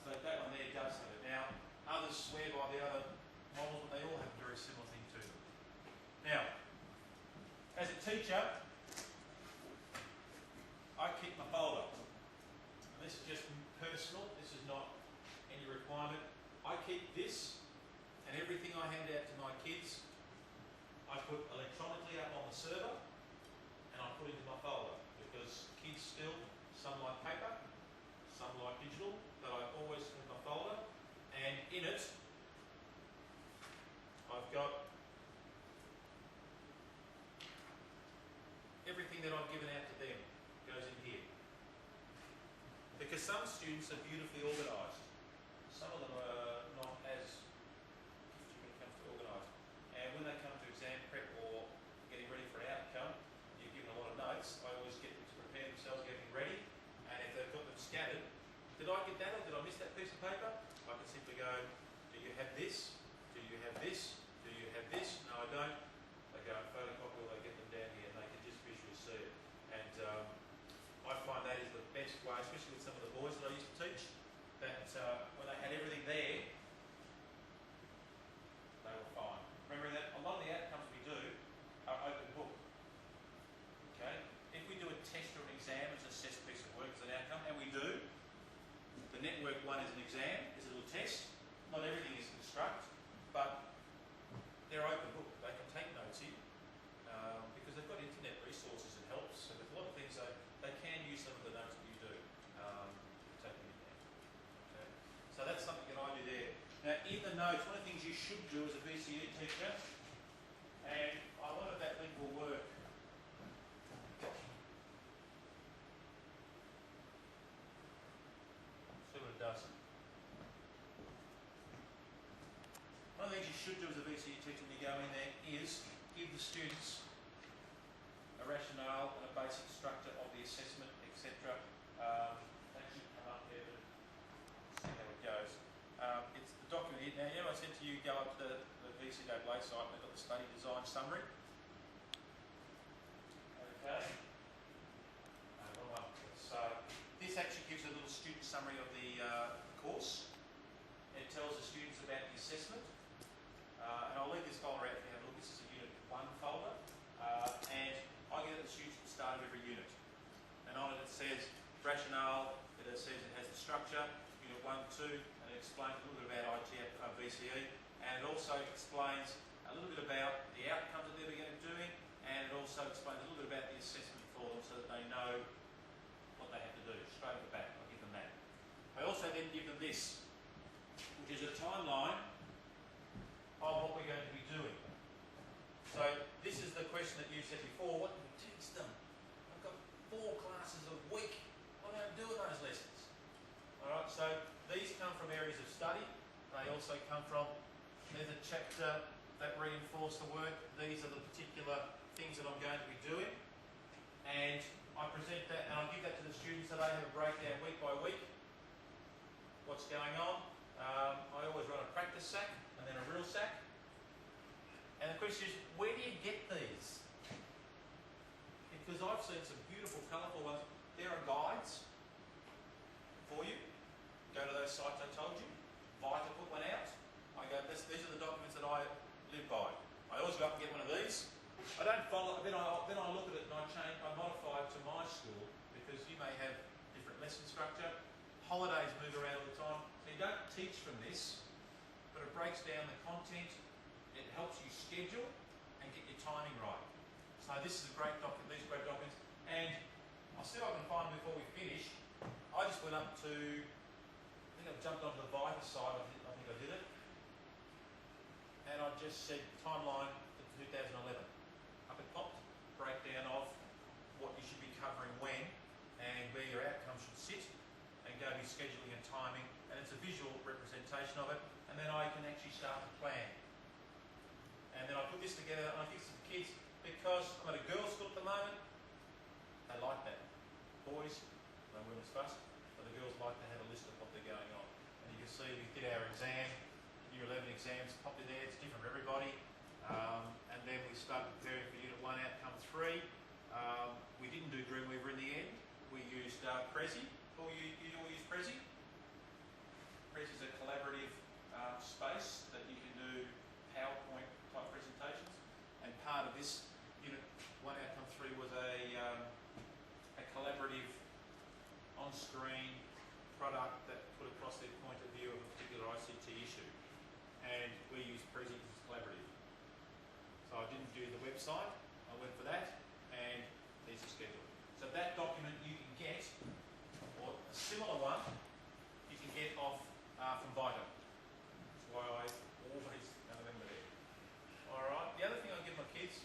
So that one there does have it. Now, others swear by the other models, but they all have a very similar thing to them. Now, as a teacher, I keep my folder. And this is just personal, this is not any requirement. I keep this and everything I hand out to my kids I put electronically up on the server and I put into my folder because kids still, some like paper, some like digital, but I always have my folder, and in it I've got everything that I've given out to them goes in here. Because some students are beautifully organised. Some of them are not as gifted when it comes to organised. And when they come to exam prep or getting ready for an outcome, you've given a lot of notes. I always get them to prepare themselves getting ready. And if they've got them scattered, did I get that or did I miss that piece of paper? I can simply go, do you have this? Do you have this? Do you have this? No, I don't. They go and photocopy or they get them down here and they can just visually see it. And I find that is the best way, especially with some of the boys that I used to teach, that when they had everything there, they were fine. Remembering that a lot of the outcomes we do are open book. Okay? If we do a test or an exam, it's an assessed piece of work as an outcome, and we do. The network one is an exam, is a little test. Not everything is construct, but they're open book. They can take notes in because they've got internet resources and helps. So there's a lot of things they can use some of the notes that you do. Take them in there. Okay. So that's something that I do there. Now in the notes, one of the things you should do as a VCE teacher, and I wonder if that link will work. See what it does. One of the things you should do as a VCE teacher when you go in there is give the students a rationale and a basic structure of the assessment, etc. That should come up there, but see how it goes. It's the document here. Now, you know, I said to you, go up to the VCAA site and they've got the study design summary. Okay. So this actually gives a little student summary of the course. It tells the students about the assessment. And I'll leave this folder out if you have a look. This is a Unit 1 folder. And I give it to the students at the start of every unit. And on it says rationale, it says it has the structure, Unit 1, 2, and it explains a little bit about VCE. And it also explains a little bit about the outcomes that they're going to be doing, and it also explains a little bit about the assessment for them so that they know what they have to do. Straight at the back, I'll give them that. I also then give them this, which is a timeline of what we're going to be doing. So this is the question that you said before, what do we teach them? I've got 4 classes a week. What am I going to do with those lessons? Alright, so these come from areas of study. They also come from, there's a chapter that reinforce the work. These are the particular things that I'm going to be doing. And I present that and I give that to the students so they have a breakdown week by week. What's going on? I always run a practice sack and then a real sack. And the question is, where do you get these? Because I've seen some beautiful, colourful ones. There are guides for you. Go to those sites I told you. Vita put one out. I go, these are the documents that I live by. I always go up and get one of these. I don't follow, then I look at it and I modify it to my school because you may have different lesson structure. Holidays move around all the time. So you don't teach from this, but it breaks down the content. It helps you schedule and get your timing right. So this is a great document, these are great documents. And I'll see what I can find before we finish. I just went up to, I think I jumped onto the Vita side, I think I did it. And I just said timeline for 2011. Up it popped, breakdown of what you should be covering when and where your outcomes should sit, and go be scheduling and timing, and it's a visual representation of it, and then I can actually start to plan. And then I put this together and I give it to the kids because I'm at a girls' school at the moment. They like that. Boys, they weren't as fussed, but the girls like to have a list of what they're going on. And you can see we did our exam, Year 11 exams, popped in there. It's different for everybody. And then we started preparing for Unit 1 Outcome 3. We didn't do Dreamweaver in the end. We used Prezi. You all use Prezi? Prezi is a collaborative space that you can do PowerPoint type presentations. And part of this Unit 1 Outcome 3 was a collaborative on-screen product that put across their point of view of a particular ICT issue. And we use Prezi because it's collaborative. So I didn't do the website. I went for that, and there's the schedule. So that document you can get, or a similar one, you can get off from Vita. That's why I always have them there. Alright, the other thing I give my kids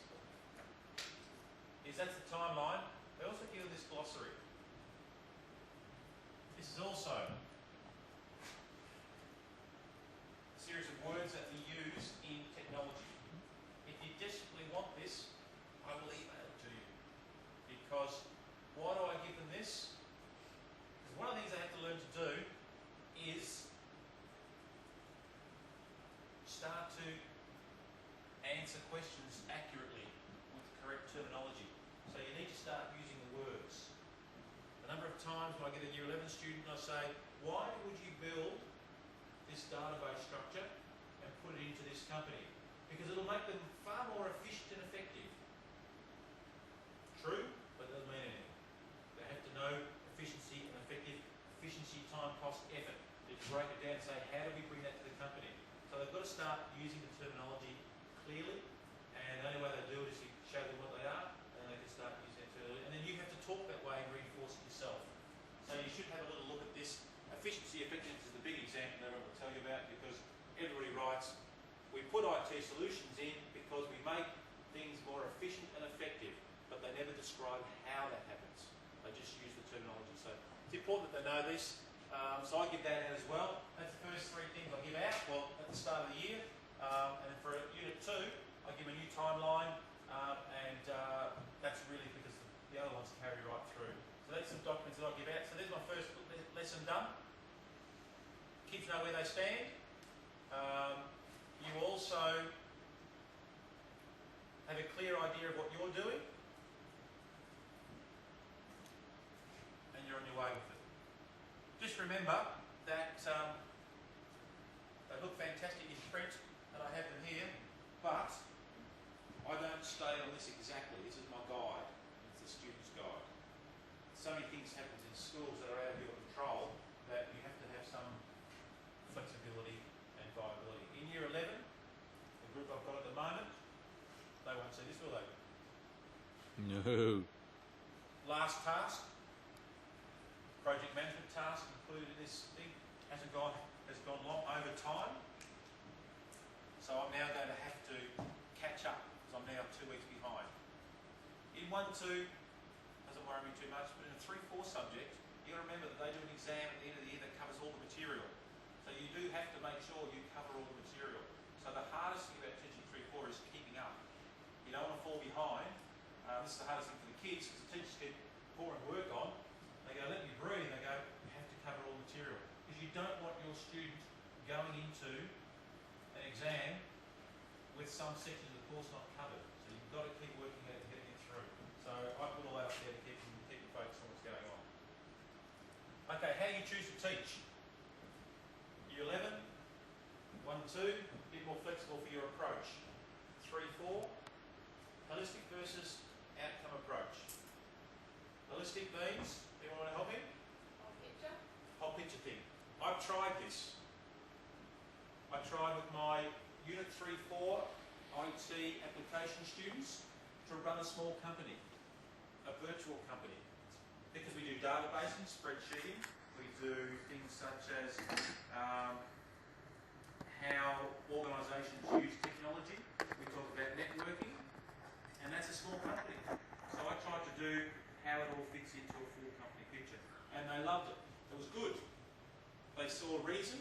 is that's the timeline. They also give them this glossary. This is also a series of words that we use in technology. If you desperately want this, I will email it to you. Because why do I give them this? Because one of the things they have to learn to do is start to answer questions accurately with the correct terminology. So you need to start using the words. A number of times when I get a Year 11 student, I say, why would you build this database structure and put it into this company? Because it'll make them far more efficient and effective. True, but it doesn't mean anything. They have to know efficiency and effective, efficiency, time, cost, effort. They can break it down and say, how do we bring that to the company? So they've got to start using the terminology clearly, and the only way they do it is to show them what they are, and then they can start using it clearly. And then you have to talk that way and reinforce it yourself. So you should have a little look at this. Efficiency, effectiveness is the big example that everyone will tell you about, because everybody writes, we put IT solutions in because we make things more efficient and effective, but they never describe how that happens. They just use the terminology. So it's important that they know this. So I give that out as well. That's the first three things I give out, well, at the start of the year. And then for Unit 2, I give a new timeline, and that's really because the other ones carry right through. So that's some documents that I give out. So there's my first lesson done. Kids know where they stand. You also have a clear idea of what you're doing, and you're on your way with it. Just remember that they look fantastic in print, and I have them here, but I don't stay on this exactly. This is my guide. It's the student's guide. So many things happen in schools that are out of your control that you have to have some flexibility and viability. In Year 11, the group I've got at the moment, they won't see this, will they? No. Last task, project management task included in this thing, has gone long over time. So I'm now going to have to catch up, because I'm now 2 weeks behind. In 1-2, doesn't worry me too much, but in a 3-4 subject, you've got to remember that they do an exam at the end of the year that covers all the material. So you do have to make sure you cover all the material. So the hardest thing about teaching 3-4 is keeping up. You don't want to fall behind. This is the hardest thing for the kids, because the teachers get pouring work on. They go, let me breathe. They go, you have to cover all the material. Because you don't want your student going into an exam with some sections of the course not covered. So you've got to keep working at it and getting it through. So I put all that up there to keep them focused on what's going on. Okay, how do you choose to teach? Year 11, 1-2, a bit more flexible for your approach. 3-4, holistic versus outcome approach. Holistic means, anyone want to help me? Whole picture. Whole picture thing. I've tried this. I tried with my Unit 3-4 IT application students to run a small company, a virtual company. Because we do databasing, spreadsheeting, we do things such as how organisations use technology, we talk about networking, and that's a small company. So I tried to do how it all fits into a full company picture. And they loved it. It was good. They saw reason.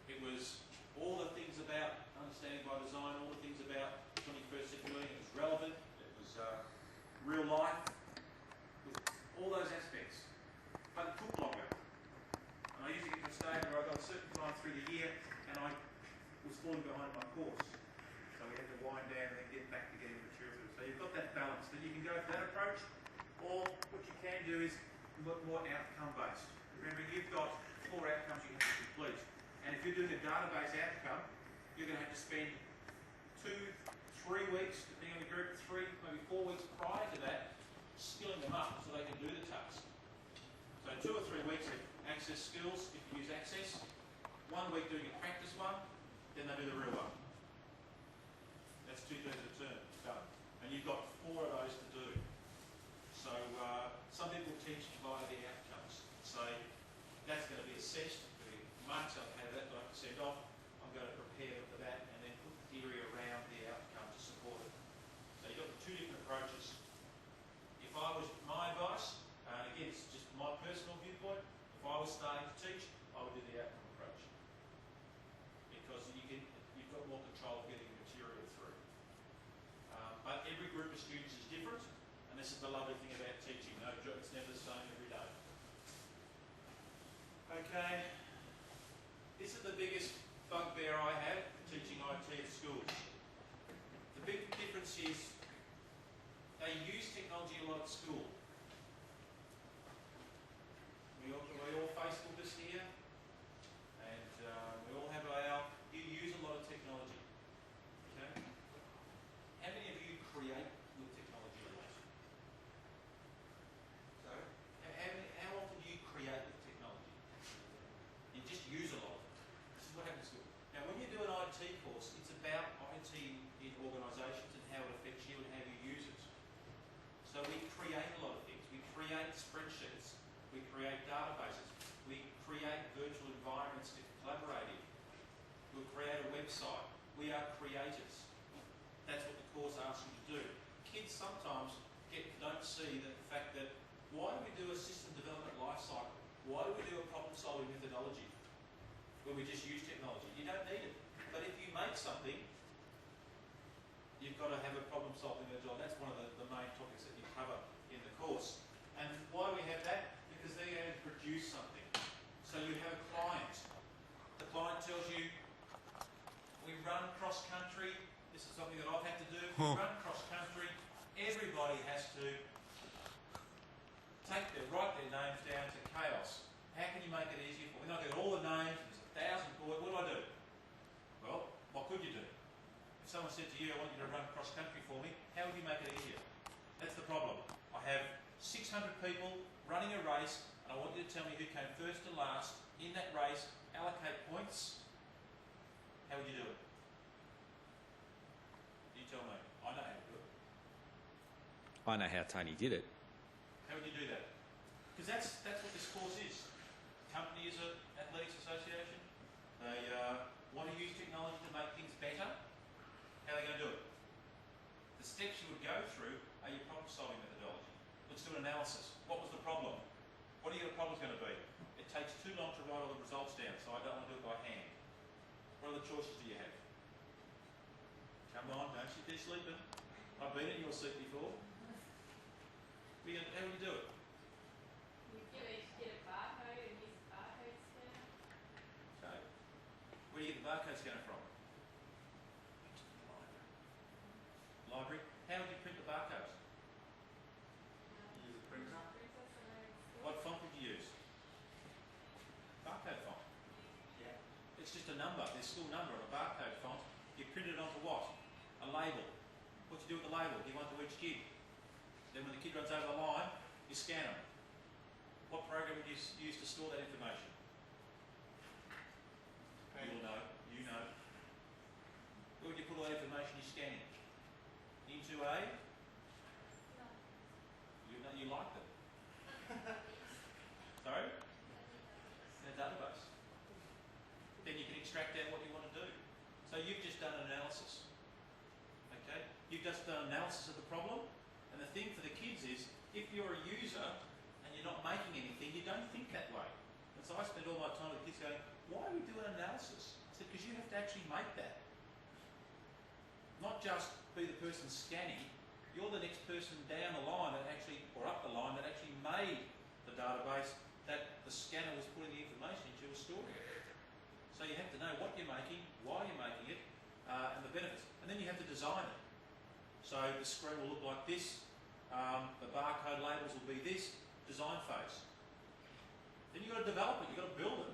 It was all the things about understanding by design, all the things about 21st century learning. It was relevant. It was real life. With all those aspects. But it took longer. And I used to get to a stage where I got a certain time through the year and I was falling behind my course. So we had to wind down and then get back to getting material through. So you've got that balance. That you can go for that approach, or what you can do is look more outcome based. Remember, you've got 4 outcomes you have to complete. And if you're doing a database outcome, you're going to have to spend 2-3 weeks, depending on the group, 3, maybe 4 weeks prior to that, skilling them up so they can do the task. So 2 or 3 weeks of Access skills, if you use Access, 1 week doing a practice one, then they do the real one. That's 2/3 of the term, done. And teach via the outcomes. So that's going to be assessed. The marks I've had that I can send off. I'm going to prepare for that and then put the theory around the outcome to support it. So you've got the two different approaches. If I was, my advice, and again it's just my personal viewpoint, if I was starting to teach, I would do the outcome approach. Because you've got more control of getting the material through. But every group of students is different, and this is the lovely thing about teaching. No, it's never the same every day. Okay, this is the biggest bugbear I have teaching IT at schools. The big difference is they use technology a lot at school. We all Facebook us here, and we all have you use a lot of technology. Okay? How many of you create with technology a lot? So, how often do you create with technology? You just use a lot of it. This is what happens to you. Now, when you do an IT course, it's about IT in organisations and how it affects you and how you use it. So we create a lot of things. We create spreadsheets. We create databases. We create virtual environments to collaborate in. We'll create a website. We are creators. That's what the course asks you to do. Kids sometimes don't see the fact that why do we do a system development life cycle? Why do we do a problem-solving methodology when we just use technology? You don't need it. But if you make something, you've got to have a problem-solving methodology. That's one of the main topics that you cover in the course. And why do we have that? Because they're going to produce something. So you have a client. The client tells you, we run cross-country. This is something that I've had to do. We run cross-country. Everybody has to write their names down to chaos. How can you make it easier for me? I get all the names, there's 1,000 boys, what do I do? Well, what could you do? If someone said to you, I want you to run cross-country for me, how would you make it easier? That's the problem. I have 600 people running a race, and I want you to tell me who came first to last in that race, allocate points. How would you do it? You tell me. I know how to do it. I know how Tony did it. How would you do that? Because that's what this course is. Company is an athletics association. They want to use technology to make things better. How are they going to do it? The steps you would go through are your problem-solving methodology. Let's do an analysis. What was the problem? What are your problems going to be? It takes too long to write all the results down, so I don't want to do it by hand. What other choices do you have? Come on, don't sit there sleeping. I've been in your seat before. How would you do it? You each get a barcode and use the barcode scanner. Okay. Where do you get the barcode scanner from? Library. How would you print the barcodes? Use a printer. What font would you use? Barcode font. Yeah. It's just a number. There's still a number on a barcode font. You print it onto what? A label. What do you do with the label? Give one to each kid. Then when the kid runs over the line, you scan them. What program would you use to store that information? You'll know. You know. Where would you put all that information you're scanning? Into a? No. You like them. Sorry? In a database. Then you can extract out what you want to do. So you've just done an analysis. Okay? You've just done an analysis of the problem. And the thing for the kids is, if you're a user and you're not making anything, you don't think that way. And so I spend all my time with kids going, why are we doing an analysis? I said, because you have to actually make that. Not just be the person scanning, you're the next person down the line that actually, or up the line, that actually made the database that the scanner was putting the information into or storing it. So you have to know what you're making, why you're making it, and the benefits. And then you have to design it. So the screen will look like this, the barcode labels will be this, design phase. Then you've got to develop it, you've got to build it.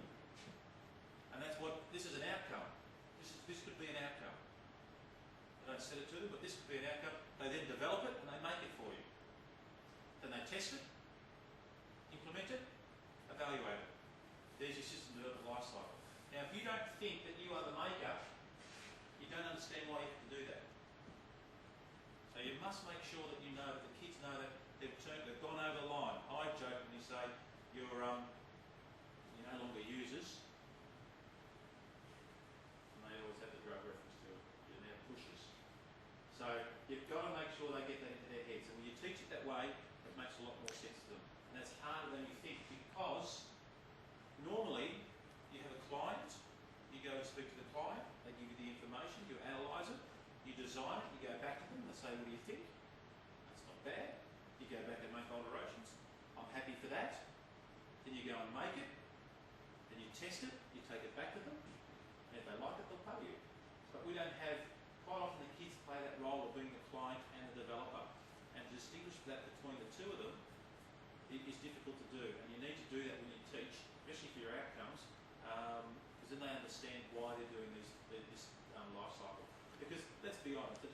And that's what, this is an outcome. This could be an outcome. I don't set it to them, but this could be an outcome. They then develop it and they make it for you. Then they test it, implement it, evaluate it. There's your system development life cycle. Now if you don't think that you are the maker, you don't understand why you have to do that. So you must make sure that you know, that the kids know that they've gone over the line. I I jokingly say you're no longer users, and they always have the drug reference to it. You're now pushers. So you've got to make sure they get that into their heads. And when you teach it that way, it makes a lot more sense to them. And that's harder than you think, because normally you have a client, you go and speak to the client, they give you the information, you analyse it, you design it, you go back to them, they say, what do you think? That's not bad. You go back and make alterations. I'm happy for that. Then you go and make it, then you test it, you take it back to them, and if they like it, they'll pay you. But we don't have, quite often the kids play that role of being the client and the developer, and to distinguish that between the two of them is difficult to do, and you need to do that when you teach, especially for your outcomes, because then they understand why they're doing this life cycle. Because let's be honest, the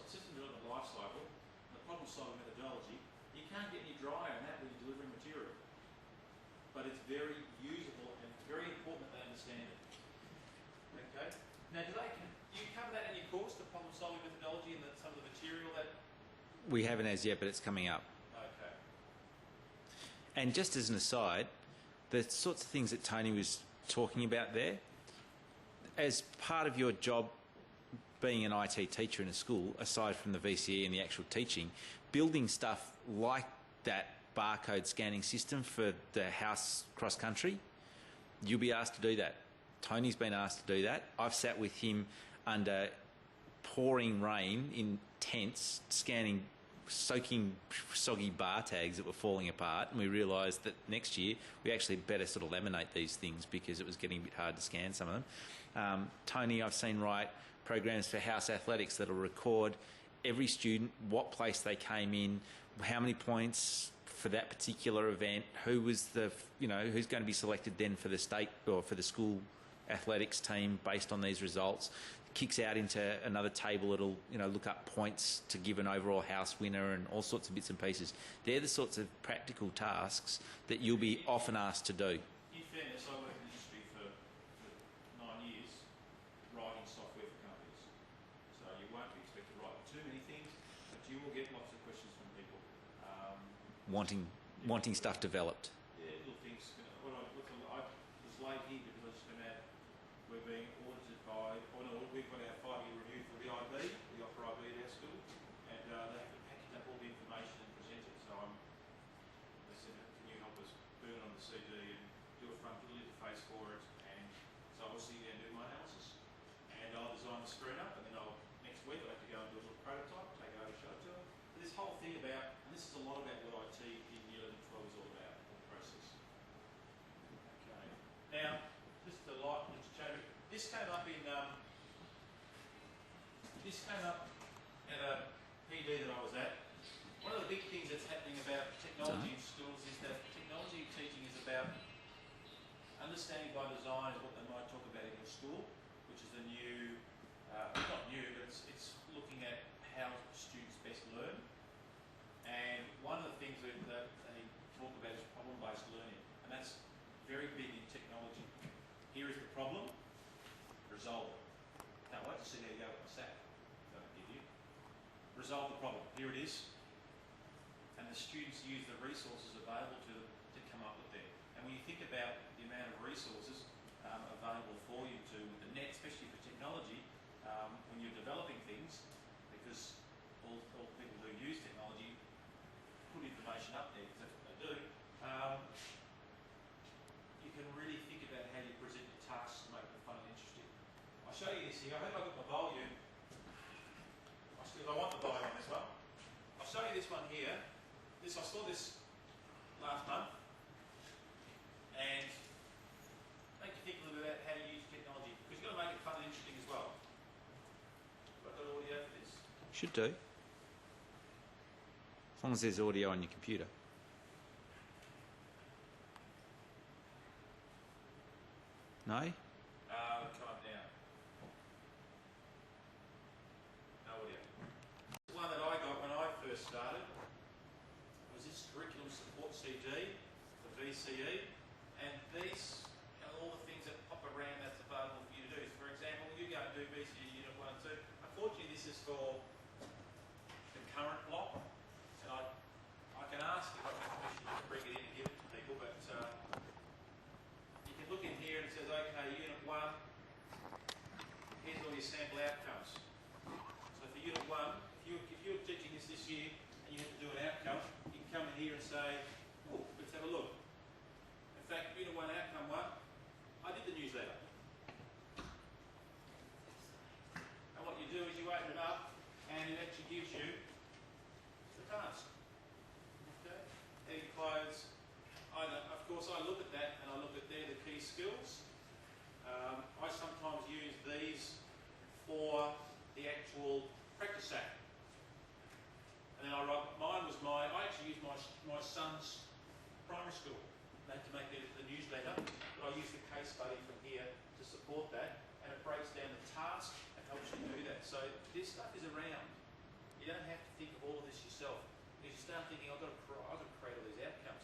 system development life cycle, the problem-solving methodology, you can't get any drier than that when you're delivering material. But it's very usable and very important that they understand it. Okay. Now, do you cover that in your course, the problem-solving methodology, and some of the material that? We haven't as yet, but it's coming up. Okay. And just as an aside, the sorts of things that Tony was talking about there, as part of your job being an IT teacher in a school, aside from the VCE and the actual teaching, building stuff like that barcode scanning system for the house cross-country, you'll be asked to do that. Tony's been asked to do that. I've sat with him under pouring rain in tents, scanning soaking soggy bar tags that were falling apart, and we realised that next year we actually better sort of laminate these things because it was getting a bit hard to scan some of them. Tony, I've seen write programs for house athletics that'll record every student, what place they came in, how many points for that particular event, who was the, who's going to be selected then for the state or for the school athletics team based on these results. Kicks out into another table, it'll look up points to give an overall house winner and all sorts of bits and pieces. They're the sorts of practical tasks that you'll be often asked to do. In fairness, I worked in the industry for 9 years writing software for companies. So you won't be expected to write too many things, but you will get lots of questions from people. Wanting stuff developed. Yeah, little things. I was late here because I just came out. We're being audited by, we've got our 5-year review for the IB. We offer IB at our school, and they have to package up all the information and present it. So they said, can you help us burn it on the CD and do a front little interface for it? And so I'll sit there and do my analysis. And I'll design the screen up, and then next week I'll have to go and do a little prototype, take it over, show it to them. But this whole thing about, and this is a lot about what IT in year 11 and 12 is all about, the process. Okay. Now, just a light, this came up in, at a PD that I was at. One of the big things that's happening about technology in schools is that technology teaching is about understanding by design is what they might talk about in your school, which is a new, not new, but it's looking at how students best learn. And one of the things that they talk about is problem-based learning, and that's very big in technology. Here is the problem, resolve it. Can't wait to see how you go with my SAT. Don't give you. Resolve the problem. Here it is. And the students use the resources available to them to come up with that. And when you think about the amount of resources available for you with the net, especially for technology, when you're developing things, because all people who use technology put information up there, because that's what they do, you can really think about how you present your tasks to make them fun and interesting. I'll show you this here. I think I've got my volume. I want the volume on this one. I'll show you this one here. I saw this last month, and make you think a little bit about how you use technology, because you've got to make it fun and interesting as well. I've got audio for this. Should do. As long as there's audio on your computer. No? Come up now. No audio. The one that I got when I first started was this curriculum support CD, the VCE, and these are all the things that pop around that's available for you to do. So for example, you go and do VCE Unit 1 and 2. Unfortunately, this is for the current block, and I can ask if I can permission to bring it in and give it to people, but you can look in here and it says, okay, Unit 1, here's all your sample outcomes. So for Unit 1, if you're teaching this year and you have to do an outcome, you can come in here and say, oh, let's have a look. In fact, Unit 1 outcome 1, I did the newsletter. And what you do is you open it up and it actually gives you the task. Okay? Heavy clothes. Of course, I look at that and I look at they're the key skills. I sometimes use these for the actual practice sack. And then I actually used my son's primary school. They had to make the newsletter, but I use the case study from here to support that, and it breaks down the task and helps you do that. So this stuff is around. You don't have to think of all of this yourself. Because you start thinking, I've got to create all these outcomes.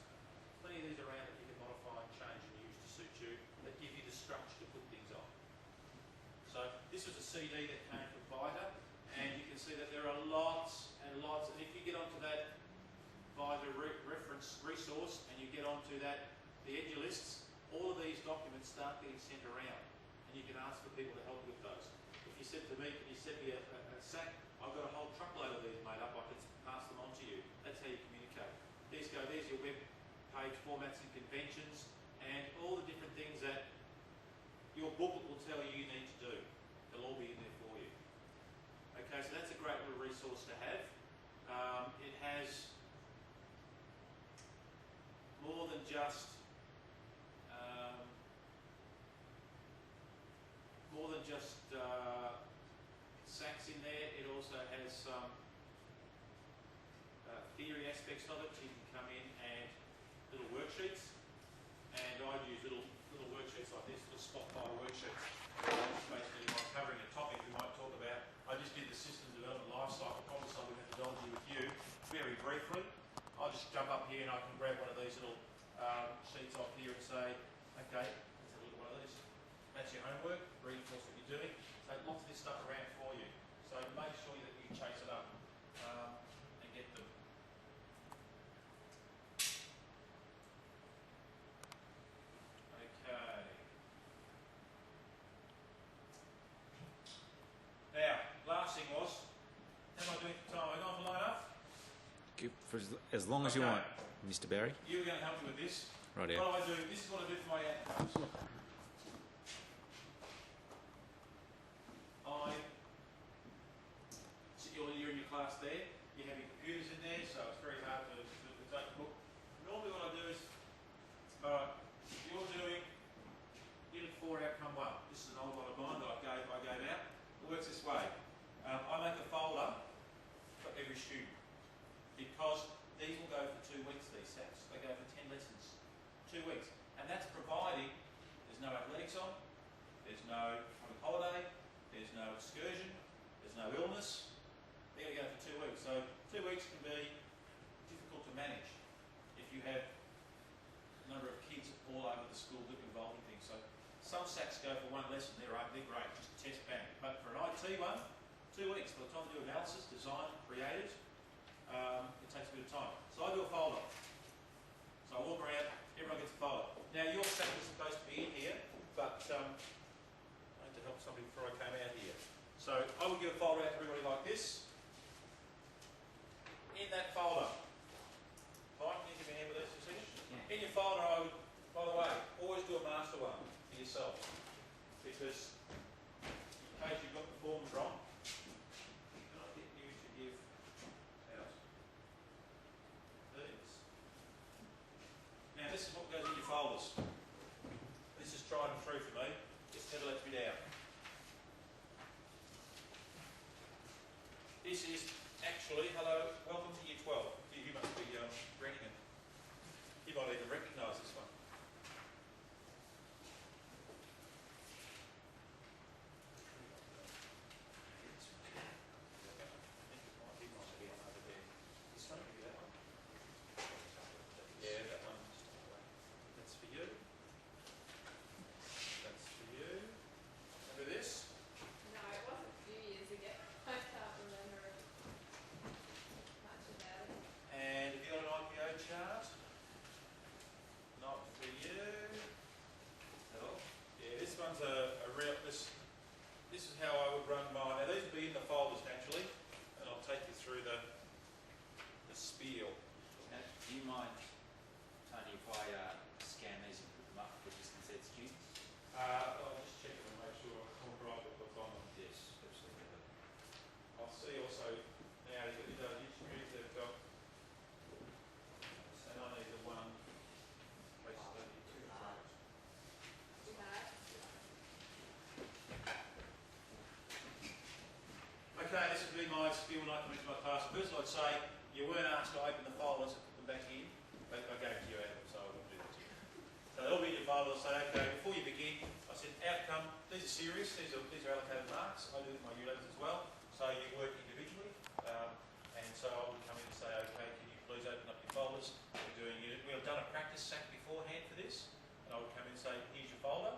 Plenty of these around that you can modify and change and use to suit you, that give you the structure to put things on. So this was a CD that came from Vita, and you can see that there are lots and lots, and if you get onto that Vita reference resource and you get onto that, the Edulists, all of these documents start getting sent around, and you can ask for people to help with those. If you said to me, can you send me a sack? I've got a whole truckload of these made up, I can pass them on to you. That's how you communicate. There's your web page formats and conventions, and all the different things that your booklet will tell you need to do. They'll all be in there for you. Okay, so that's a great little resource to have. It has more than just sacks in there. It also has some theory aspects of it. So you can come in and little worksheets, and I use little worksheets like this, little spot fire worksheets. Basically, I'm covering a topic we might talk about. I just did the system development lifecycle problem-solving methodology with you very briefly. I'll just jump up here and I can grab one of these little sheets off here and say, okay, let's have a look at one of these. That's your homework, reinforce what you're doing. So lots of this stuff around for you. So make sure that you chase it up and get them. Okay. Now, last thing was, how am I doing for time? Am I going for long enough? For as long as you want, Mr. Barry. You're going to help me with this. Right here. What do I do? This is what I do for my outcomes. You're in your class there. You have your computers in there, so it's very hard to take a book. Normally what I do is, you're doing Unit 4 Outcome 1. This is an old one of mine that I gave out. It works this way. I make a folder for every student because these will go for 2 weeks, these sets. They go for 10 lessons. 2 weeks. And that's providing there's no athletics on, there's no public holiday, there's no excursion, there's no illness. They're going to go for 2 weeks. So 2 weeks can be difficult to manage if you have a number of kids all over the school that are involved in things. So some SACs go for 1 lesson, they're great, just a test bang. But for an IT one, 2 weeks. By the time to do analysis, design, create it, it takes a bit of time. So I do a folder. So I walk around, everyone gets a folder. Now your SAC was supposed to be in here, but I had to help somebody before I came out here. So I would give a folder out to everybody like this. In that folder, Mike, can you give me a hand with this for a second? Yeah. In your folder, I would, by the way, always do a master one for yourself, because in case you've got the forms wrong, can I get you to give out these? Now this is what goes in your folders. This is tried and true for me. This never lets me down. This is actually, hello, welcome to Year 12. You must be reading it. You might even recognise this one. Yeah, that one. That's for you. That's for you. Remember this? No, it wasn't a few years ago. I can't remember. be my skill when I come into my class. First I'd say, you weren't asked to open the folders and put them back in. But I gave it to you, Adam, so I wouldn't do that to you. So they'll be in your folder. I'll say, okay, before you begin, I said, outcome, these are serious, these are allocated marks. I do it with my U-levels as well. So you work individually. And so I would come in and say, okay, can you please open up your folders? We've done a practice sack beforehand for this. And I would come in and say, here's your folder.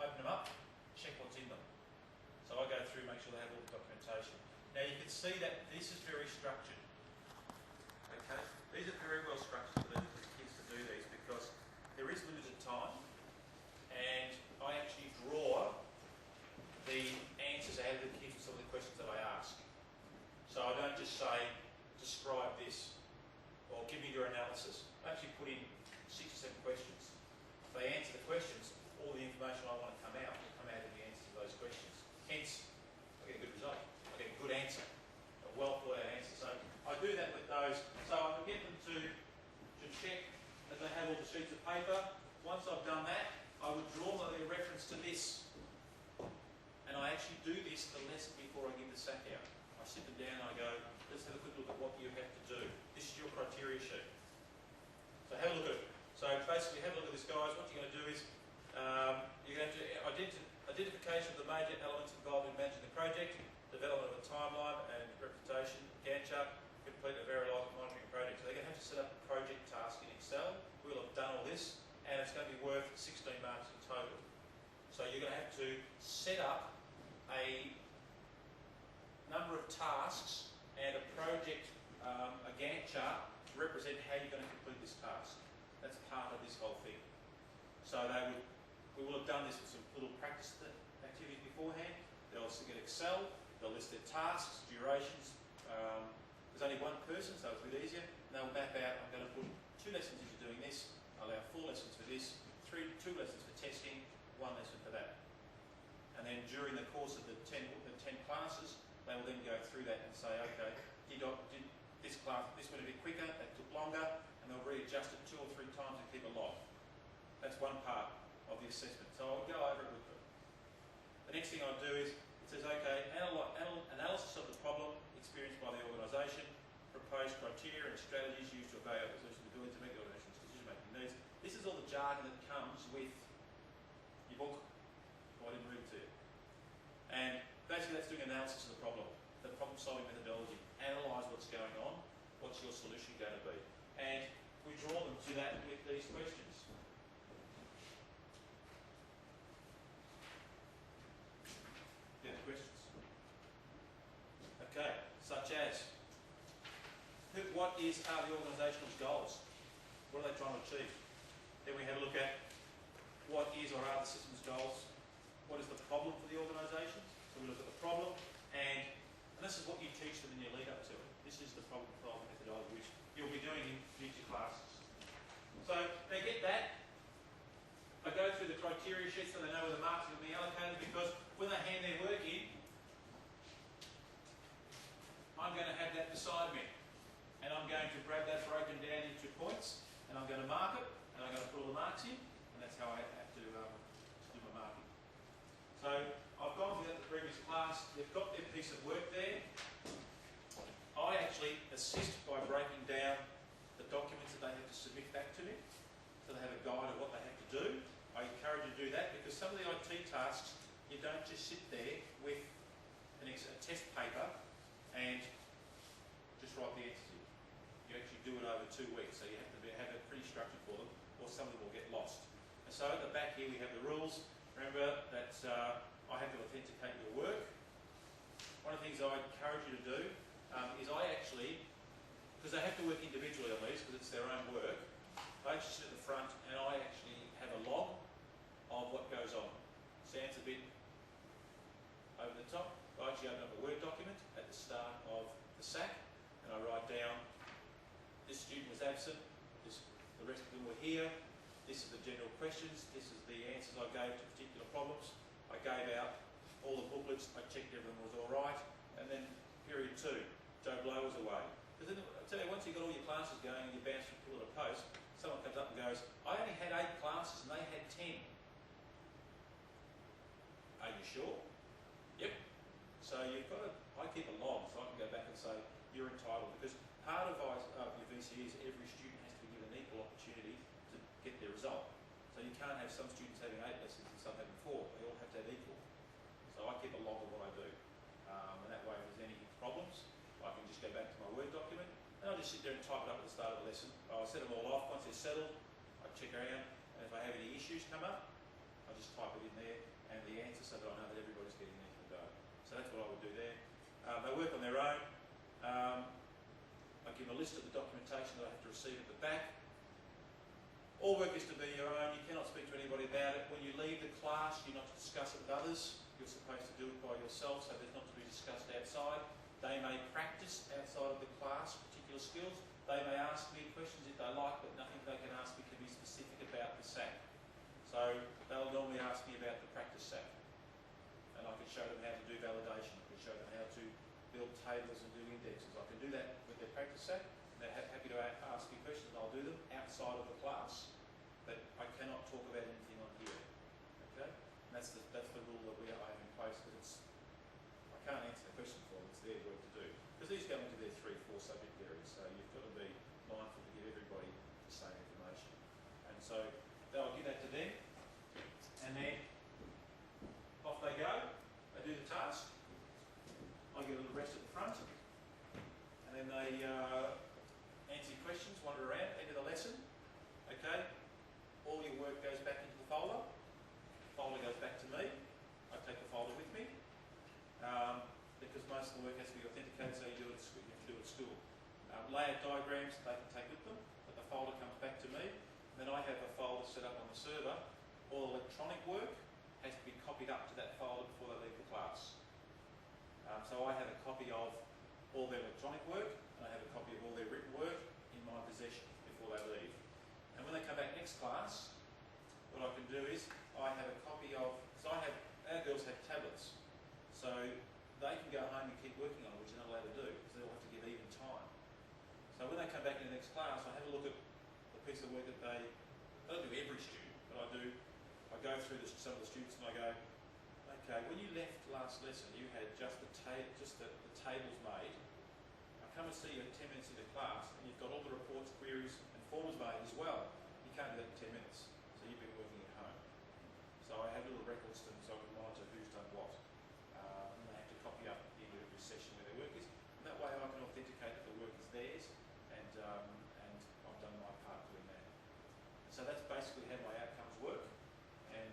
Open them up, check what's in them. So I go through, make sure they have all the documentation. Now you can see that this is very structured. Okay, these are very well structured for the kids to do these because there is limited time, and I actually draw the answers out of the kids for some of the questions that I ask. So I don't just say, describe this, or give me your analysis. I actually put in 6 or 7 questions. If they answer the questions, all the information I want to come out will come out in the answers to those questions. Hence, I get a good result. I get a good answer, a well thought out answer. So I do that with those. So I will get them to check that they have all the sheets of paper. Once I've done that, I would draw their reference to this. And I actually do this the lesson before I give the sack out. I sit them down and I go, let's have a quick look at what you have to do. This is your criteria sheet. So have a look at it. So basically have a look at this, guys. What you're going to do is you're going to have to identification of the major elements involved in managing the project, development of a timeline and representation, Gantt chart, complete a very large monitoring project. So they're going to have to set up a project task in Excel. We'll have done all this, and it's going to be worth 16 marks in total. So you're going to have to set up a number of tasks and a project, a Gantt chart to represent how you're going to complete this task. That's part of this whole thing. So we will have done this with some little practice activities beforehand. They'll also get Excel, they'll list their tasks, durations. There's only one person, so it's a bit easier. And they'll map out, I'm going to put 2 lessons into doing this, I'll allow 4 lessons for this, 2 lessons for testing, 1 lesson for that. And then during the course of the 10 classes, they will then go through that and say, okay, did this class, this went a bit quicker, that took longer, and they'll readjust it 2 or 3 times and keep a log. That's one part of the assessment. So I'll go over it with them. The next thing I'll do is, it says, okay, analysis of the problem experienced by the organisation, proposed criteria and strategies used to evaluate the solution ability to meet the organisation's decision-making needs. This is all the jargon that comes with your book. I didn't read it to you. And basically that's doing analysis of the problem-solving methodology. Analyse what's going on, what's your solution going to be. And we draw them to that with these questions. Any questions? Okay, such as, what are the organisational goals? What are they trying to achieve? Then we have a look at what is or are the system's goals? What is the problem for the organisation? So we look at the problem, and this is what you teach them in your lead up to it. This is the problem-solving methodology, which you'll be doing in future classes. So they get that. I go through the criteria sheet so they know where the marks are going to be allocated, because when they hand their work in, I'm going to have that beside me. And I'm going to grab that broken down into points, and I'm going to mark it, and I'm going to put all the marks in, and that's how I have to do my marking. So I've gone through that in the previous class. They've got their piece of work there. I actually assist by breaking down the documents that they have to submit back to me, so they have a guide of what they have to do. I encourage you to do that, because some of the IT tasks, you don't just sit there with a test paper and just write the answers in. You actually do it over 2 weeks, so you have to have it pretty structured for them, or some of them will get lost. And so at the back here we have the rules. Remember that I have to authenticate your work. One of the things I encourage you to do is I actually, because they have to work individually on these because it's their own work, I actually sit at the front and I actually have a log of what goes on. Sounds a bit over the top. I actually open up a Word document at the start of the SAC and I write down, this student was absent, the rest of them were here, this is the general questions, this is the answers I gave to particular problems. I gave out all the booklets, I checked everything was all right, and then period 2, Joe Blow was away. Because then, I tell you, once you've got all your classes going and you bounce from pillar to post, someone comes up and goes, I only had 8 classes and they had 10. Are you sure? Yep. So you've got to, I keep a log, so can't have some students having 8 lessons and some having 4. They all have to have equal. So I keep a log of what I do. And that way, if there's any problems, I can just go back to my Word document and I'll just sit there and type it up at the start of the lesson. I'll set them all off. Once they're settled, I check around, and if I have any issues come up, I just type it in there and the answer so that I know that everybody's getting their info. So that's what I would do there. They work on their own. I give a list of the documentation that I have to receive at the back. All work is to be your own. You cannot speak to anybody about it. When you leave the class, you're not to discuss it with others. You're supposed to do it by yourself, so there's not to be discussed outside. They may practice outside of the class particular skills. They may ask me questions if they like, but nothing they can ask me can be specific about the SAC. So they'll normally ask me about the practice SAC. And I can show them how to do validation. I can show them how to build tables and do indexes. I can do that with their practice SAC. They're happy to ask me questions and I'll do them outside of the class. But I cannot talk about anything on here. Okay? And that's the rule that I have in place, because I can't answer the question for them. It's their work to do. Because these go into their 3, 4 subject areas, so you've got to be mindful to give everybody the same information. And so they'll give that to them, and then off they go. They do the task. I get a little rest at the front, and then they answer your questions, wander around, end of the lesson. Okay, all your work goes back into the folder. The folder goes back to me. I take the folder with me because most of the work has to be authenticated, so you do it at school. You have to do it at school. Layout diagrams they can take with them, but the folder comes back to me. And then I have a folder set up on the server. All electronic work has to be copied up to that folder before they leave the class. So I have a copy of all their electronic work, and I have a copy of all their written work in my possession before they leave. And when they come back next class, what I can do is I have a copy of, so our girls have tablets, so they can go home and keep working on it, which they're not allowed to do, because they'll have to give even time. So when they come back in the next class, I have a look at the piece of work that I don't do every student, but I go through some of the students and I go, okay, when you left last lesson, you had just the tables made. I come and see you in 10 minutes in the class, and you've got all the reports, queries, and forms made as well. You can't do that in 10 minutes, so you've been working at home. So I have little records to them so I can monitor who's done what. And they have to copy up into every session where their work is. And that way I can authenticate that the work is theirs, and I've done my part doing that. So that's basically how my outcomes work, and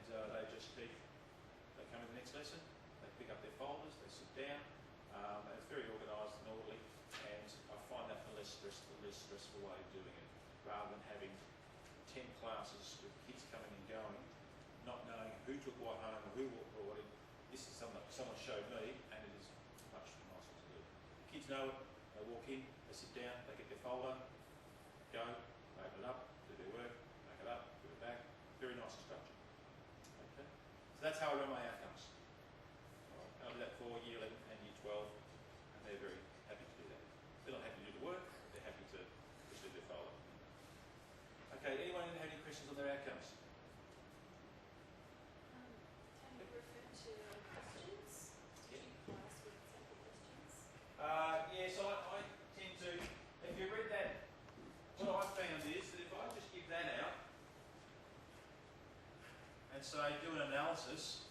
they come in the next lesson, they pick up their folders, they sit down, and it's very organised and orderly, and I find that the less stressful way of doing it, rather than having 10 classes with kids coming and going, not knowing who took what home or who brought it. This is something that someone showed me, and it is much nicer to do. Kids know it, they walk in, they sit down, they get their folder, go, open it up, do their work, make it up, put it back. Very nice and structured. Okay? So that's how I run my outcomes. I do that for Year 11 and Year 12, and they're very happy to do that. They're not happy to do the work, they're happy to do their folder. Okay, anyone have any questions on their outcomes? Can you refer to questions? Yeah. Do you class with sample questions? Yes, I tend to, if you read that, what I found is that if I just give that out and say do an analysis,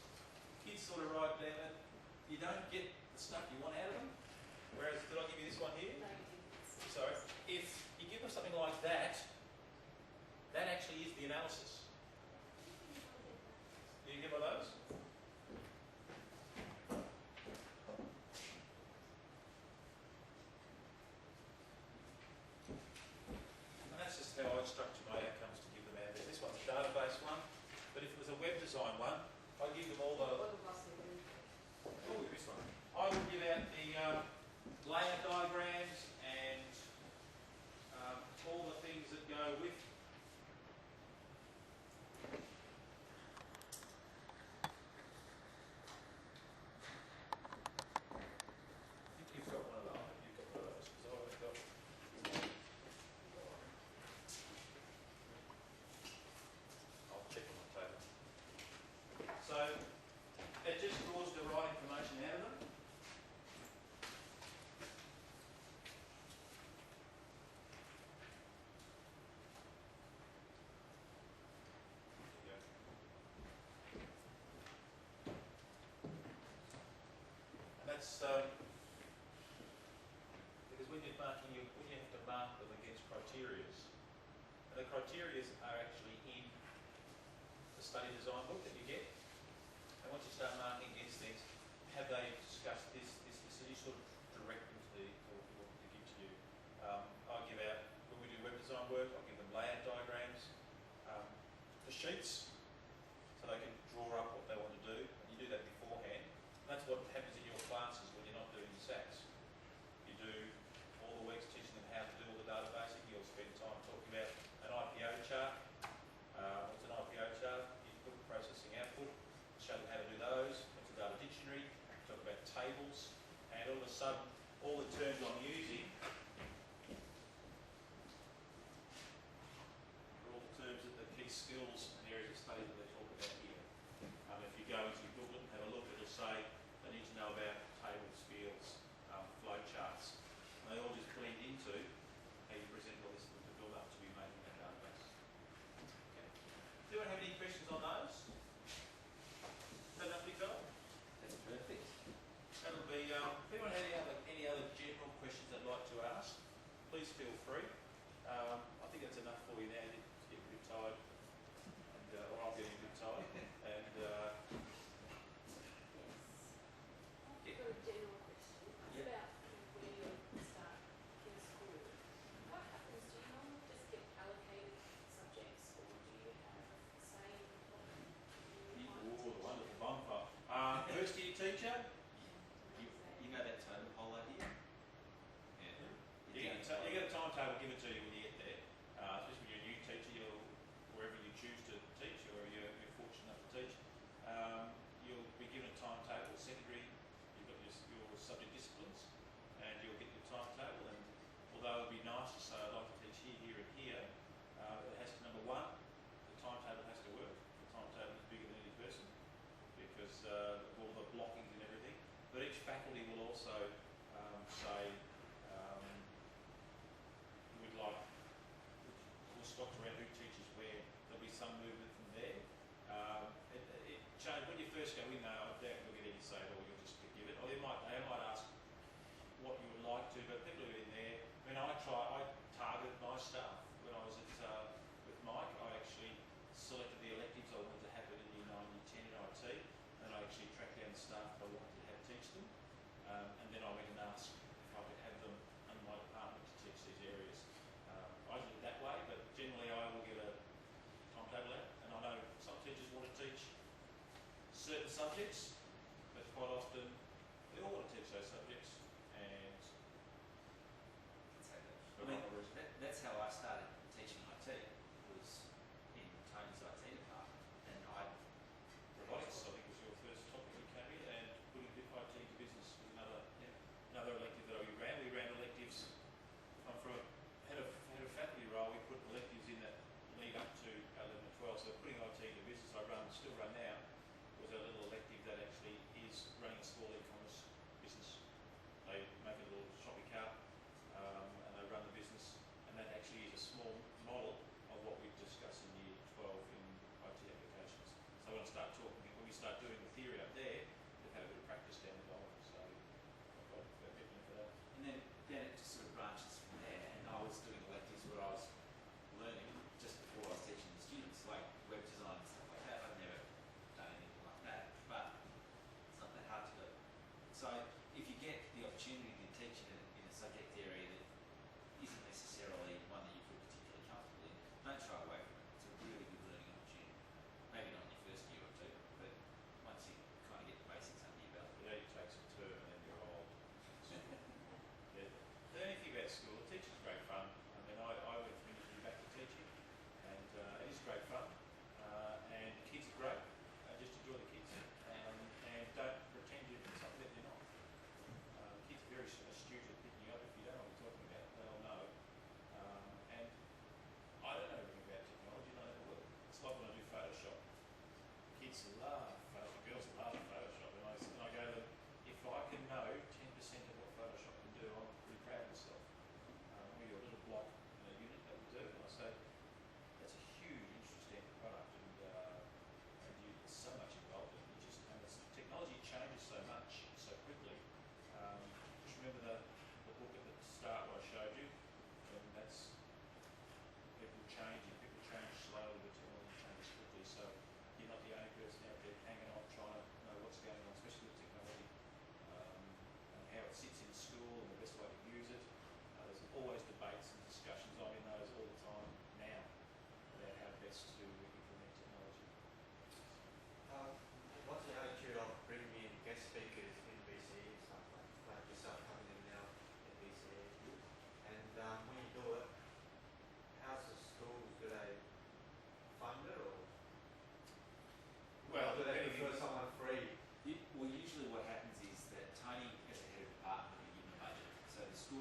kids sort of write down, you don't get the stuff you want out of them. Whereas, did I give you this one here? No, you didn't. So if you give them something like that, that actually is the analysis. Do you get one of those? And that's just how I structure my outcomes to give them out there. This one's a database one, but if it was a web design one, I'd give them all the... All of us are doing it. Oh, this one. I would give out the layout diagrams and all the things that go with that's because when you're marking, when you have to mark them against criterias, and the criterias are actually in the study design book that you get. And once you start marking against things, have they discussed this, and you sort of direct them to what to give to you. I give out, when we do web design work, I'll give them layout diagrams, the sheets, so they can draw up what they want to do, and you do that beforehand. And that's what happens in your classes when you're not doing the SATs. You do all the weeks teaching them how to do all the databasing. You'll spend time talking about an IPO chart. What's an IPO chart? Input, processing, output. Show them how to do those. What's a data dictionary? Talk about tables. And all of a sudden, all the terms I'm using are all the terms that the key skills and areas of study that they talk about here. If you go into your booklet and have a look, it'll say they need to know about tables, fields, flow charts. And they all just blend into how you present all this to build up to be made in that database. Okay. Does anyone have any questions on those? Is that enough, Nicole? That's perfect. That'll be, if anyone had any other general questions they'd like to ask, please feel free. I think that's enough for you now. You're getting a bit tired, and, or I'm getting a bit tired. And I've got a general question. It's Yep. about when you start in school. What happens? Do you normally just get allocated subjects, or do you have a say in what you might oh, teach? wonderful bumper. First year teacher, You know that totem pole idea? Yeah. you get a timetable given to you when you get there. Especially when you're a new teacher, wherever you choose to teach, or wherever you're fortunate enough to teach, you'll be given a timetable. Secondary, you've got your subject disciplines, and you'll get your timetable. And although it would be nice to say I'd like to teach here, here, and here, it has to, number one, the timetable has to work. The timetable is bigger than any person because of all the blockings and everything. But each faculty will also say we'd like, we'll stock around who teaches where. There'll be some movement from there. It changes when you first go in. Though, they don't get any say at all. You'll just be given, or they might ask what you would like to. But people who are in there, I mean, I target my staff. When I was at with Mike, I actually selected the electives I wanted to happen in year 9, year 10 in IT, and I actually tracked down the staff I wanted to have teach them, and then I went and asked if I could have them under my department to teach these areas. I did it that way, but generally I will get a timetable out, and I know some teachers want to teach certain subjects, but quite often they all want to teach those subjects, and That's how I started teaching IT, was in Tony's IT department, and robotics, I think, was your first topic you came in, and putting IT into business was another elective that we ran. We ran electives from had a faculty role. We put electives in that lead up to 11 and 12. So putting IT into business, still run now, was a little elective that actually is running a school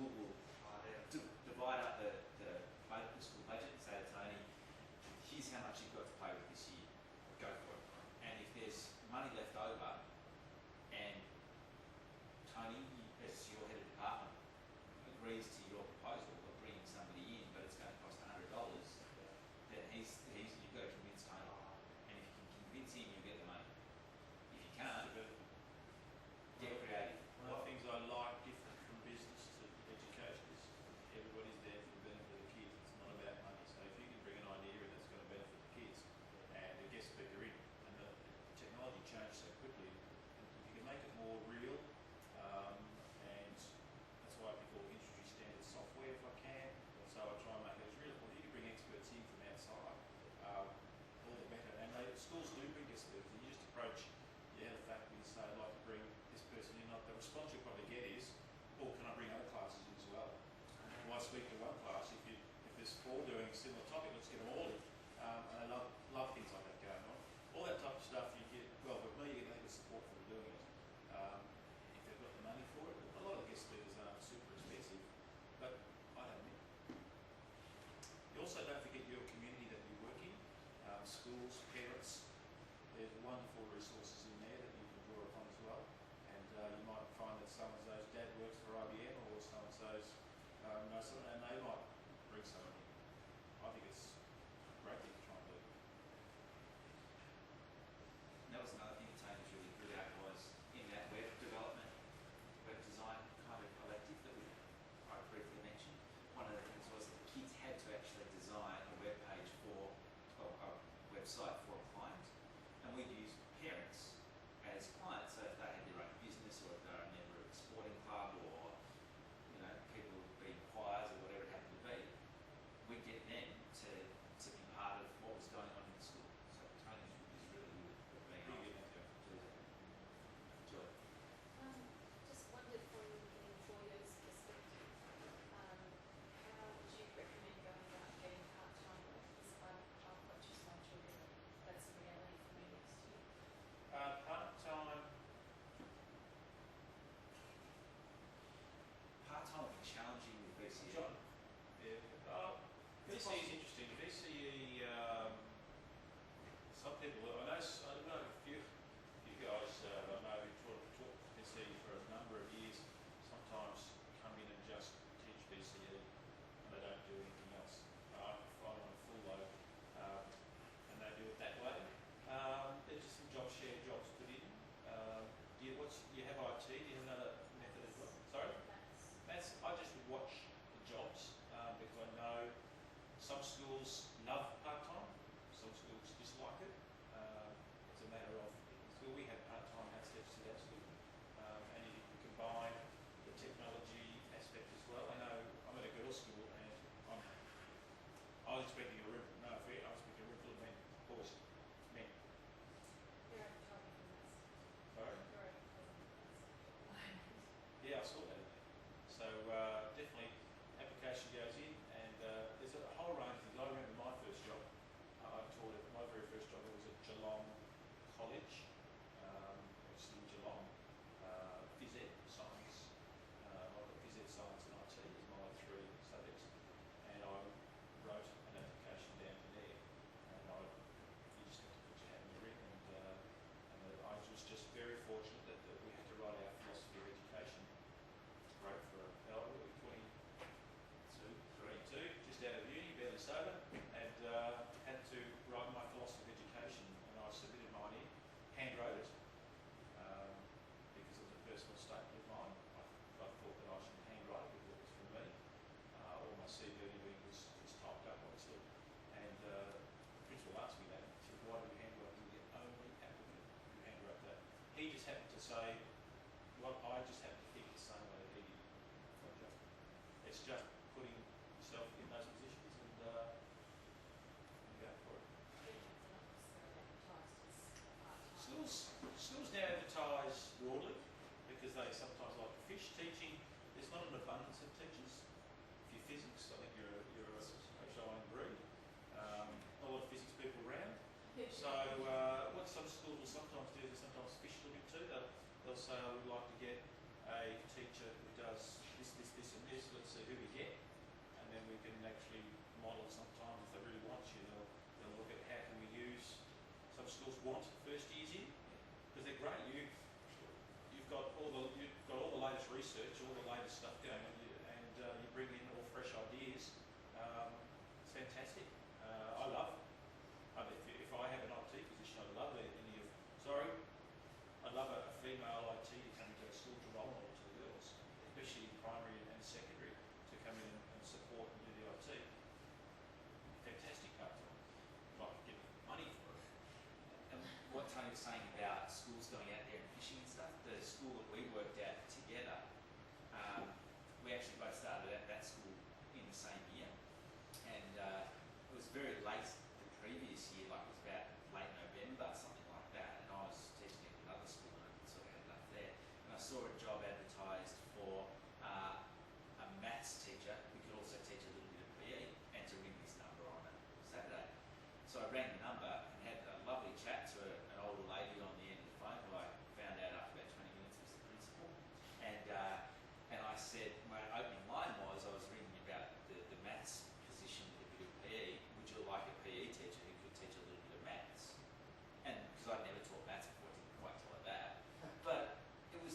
school will divide up the school budget and say to Tony, here's how much you've got to play with this year, go for it. And if there's money left over, and Tony, as your head of department, agrees to your proposal of bringing somebody in, but it's going to cost $100, then you've got to convince Tony. And if you can convince him, you get the money. If you can't, get creative. One of the things I like different from business to education is everybody's there for the benefit of the kids. It's not about money. So if you can bring an idea in that's going to benefit the kids and a guest speaker in, and the technology changes so quickly, if you can make it more real, and that's why people introduce standard software if I can. So I try and make it as real. Well, if you can bring experts in from outside, all the better. And schools do bring guest speakers. And you just approach your head of faculty and say, I'd like to bring this person in. The response you'll probably get is, "Or can I bring other classes in as well?" Why speak to one class if there's 4 doing a similar topic? Let's get them all in. And I love things like that going on. All that type of stuff you get. Well, with me, you get nothing but support for doing it. If they've got the money for it, a lot of the guest speakers aren't super expensive, but I don't know. You also don't forget your community that you work in, schools, parents. There's wonderful resources in there that you can draw upon as well. And you might find that so-and-so's dad works for IBM, or so-and-so's knows someone, and they might bring someone in. I think it's a great thing to try and do. And that was another thing that Tony was really good at, was in that web development, web design kind of collective that we quite briefly mentioned. One of the things was that the kids had to actually design a web page for a website for a client, and we'd use parents as clients. So if they had their own business, or if they were a member of a sporting club, or people being choirs or whatever it happened to be, we'd get them to be part of what was going on in the school. So Tony is really good at being able to do that. Joy. Just wondered from the employer's perspective, how would you recommend going about getting part-time work? Because I've got 2 small children, that's a reality for me next year. Part-time. Part-time will be challenging with VCE. John. Yeah. VCE is interesting. VCE, some people, I know a few guys I know who taught VCE for a number of years, sometimes come in and just teach VCE and they don't do anything else. I'm on a full load and they do it that way. There's just some jobs put in. Do you have IT? Do you have another method as well? Sorry? I just watch the jobs because I know some schools love part-time, some schools dislike it. It's a matter of, we have part-time aspects to that school, and if you can combine the technology aspect as well. I know I'm at a girls' school and I was expecting a room, no fair, I was expecting a room full of men, boys, men. You're advertising for this. Sorry? You're advertising for this. Yeah, I saw that in there. So definitely application goes in, and there's a whole range of things. I remember my first job, I taught at my very first job, it was at Geelong College, which is in Geelong, phys ed, science. I've got phys ed, science and IT as my 3 subjects, and I wrote an application down to there, and you just have to put your hat in the ring, and I was just very fortunate that we had to write our philosophy of education. Wrote for a 22, just out of uni, barely sober, and had to write my philosophy of education, and I submitted mine in, hand wrote it, because it was a personal statement of mine. I thought that I should hand write it because it was from me. All my CV and everything was typed up, obviously, and the principal asked me that. He said, "Why do we hand write? You're the only applicant who hand wrote that." He just happened to say, well, I just happened to think the same way that he did. It's just putting yourself in those positions and go for it. Schools now advertise broadly because they sometimes like to fish. Teaching, there's not an abundance of teachers. If you're physics, I think you're a showing breed. A lot of physics people around. So what some schools will sometimes do is they sometimes fish a little bit too. They'll say, I would like to get a teacher who does this and this. schools want first years in because they're great. You've got all the latest research, all the latest stuff going on, and you bring in all fresh ideas. It's fantastic. I love. If I have an IT position, I'd love I'd love a female IT to come into a school to role model to the girls, especially in primary and secondary, to come in and support and do the IT. Fantastic part-time. Like get money for it. And what Tony was saying about schools going out there and fishing and stuff, the school that we worked at together, we actually both started at that school in the same year. And it was very late the previous year, like it was about late November, something like that. And I was teaching at another school and I sort of had enough there. And I saw a job advertised for a maths teacher who could also teach a little bit of PE and to ring this number on a Saturday. So I rang the number and had a lovely chat to an older lady on the end of the phone who I found out after about 20 minutes was the principal. And I said, my opening line was, I was ringing about the maths position with a bit of PE. Would you like a PE teacher who could teach a little bit of maths? And because I'd never taught maths before, I didn't quite tell her that. But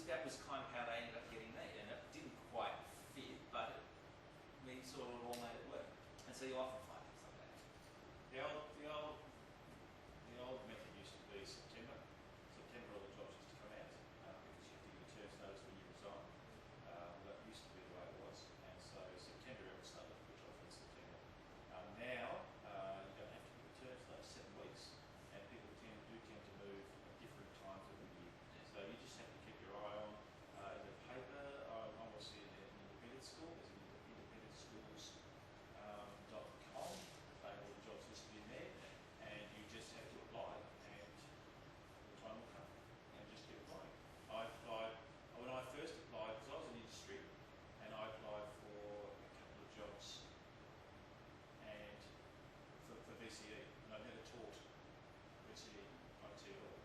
that was kind of how they ended up getting me. And it didn't quite fit, but we sort of all made it work. And so you often find things like that. The old method used to be September. September all the jobs used to come out because you have to give a term's notice when you resign. That used to be the way it was. And so September everyone started to put jobs in September. Now you don't have to give a term's notice, 7 weeks, and people tend to move at different times of the year. So you just have to keep your eye on in the paper. I'm obviously in an independent school. There's independentschools.com. They have all the jobs listed in there, and you just have to apply, and the time will come, and just keep applying. When I first applied, because I was in industry, and I applied for a couple of jobs, and for VCE, and I'd never taught VCE IT at all.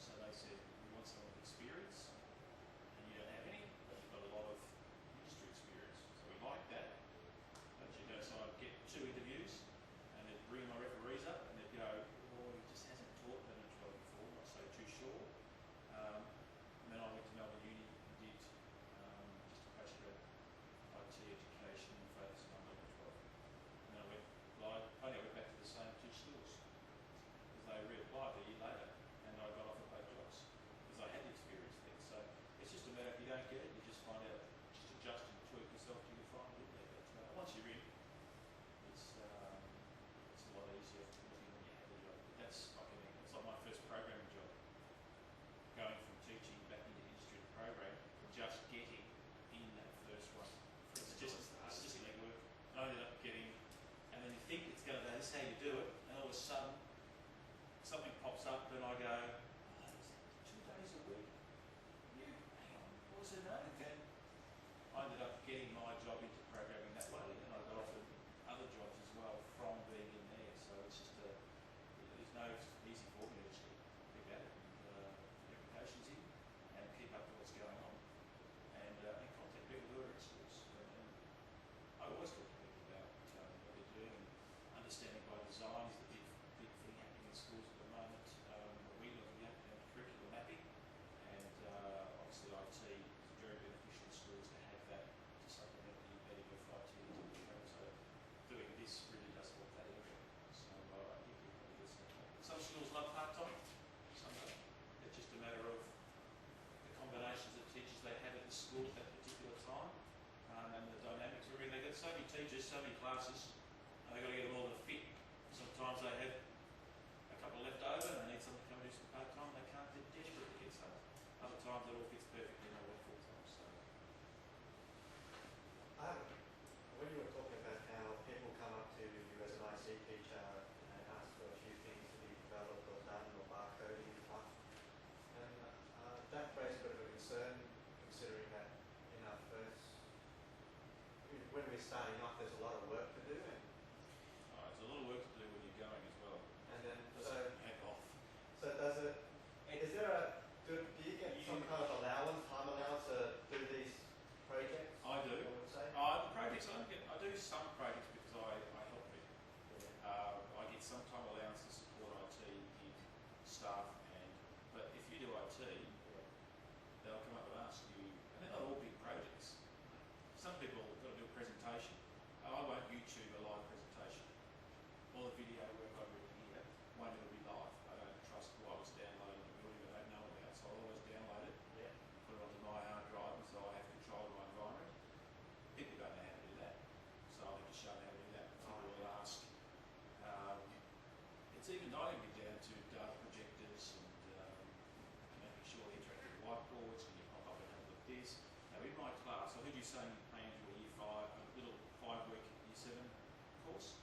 So they said, we want someone with experience, and you don't have any, but you've got a lot of industry experience. So we like that. But you go, so I'd get 2 interviews, and they'd bring my referees up, and they'd go, oh, he just hasn't taught Melbourne 12 before, not so too sure. And then I went to Melbourne Uni and did just a postgrad IT education focusing on Melbourne 12. And then I went back to the same 2 schools, because they reapplied a year later, and I got offered both jobs, because I had the experience there. So it's just a matter, if you don't get it, you just find out, just adjust and tweak yourself till you find it there. But once you're in, it's a lot easier looking when you have a job. But it's like my first programming job. Going from teaching back into industry to program, just getting in that first one. It's just legwork. I ended up getting, and then you think it's going to, this is how you do it, and all of a sudden, something pops up, and I go, oh, it's 2 days a week. Hang on, what's her name again? I ended up getting my job into programming that way, and I got offered other jobs as well from being in there. So it's just there's no easy formula, just pick at it and put applications in and keep up with what's going on, and contact people who are at schools. And I always talk to people about what they're doing, and understanding by design is the big thing happening in schools at the moment. What we're looking at curriculum mapping, and obviously IT is very beneficial in schools to have that to supplement the embedding of IT into the program. So doing this really does help that area. So I think you'll probably get some. Some schools love part-time, some don't. It's just a matter of the combinations of teachers they have at the school at that particular time, and the dynamics. I mean, they've got so many teachers, so many classes, and they've got to get them all to fit. Sometimes they have a couple left over and they need someone to come and do some part-time. They can't, they're desperate to get some. Other times it all fits perfectly and they work full-time. So. When you were talking about how people come up to you as an IC teacher and ask for a few things to be developed or done or barcoding and stuff, and that raised a bit of a concern, considering that in our first, when we're starting off, there's a lot of work to do, and There's a lot of work to do when you're going as well. and then Heck off. so does it? Is there do you get some kind of allowance, time allowance to do these projects? I do. I would say. The projects I do some projects because I help people. I get some time allowance to support IT in heard you saying you plan to a year 5, a little 5-week year 7 course.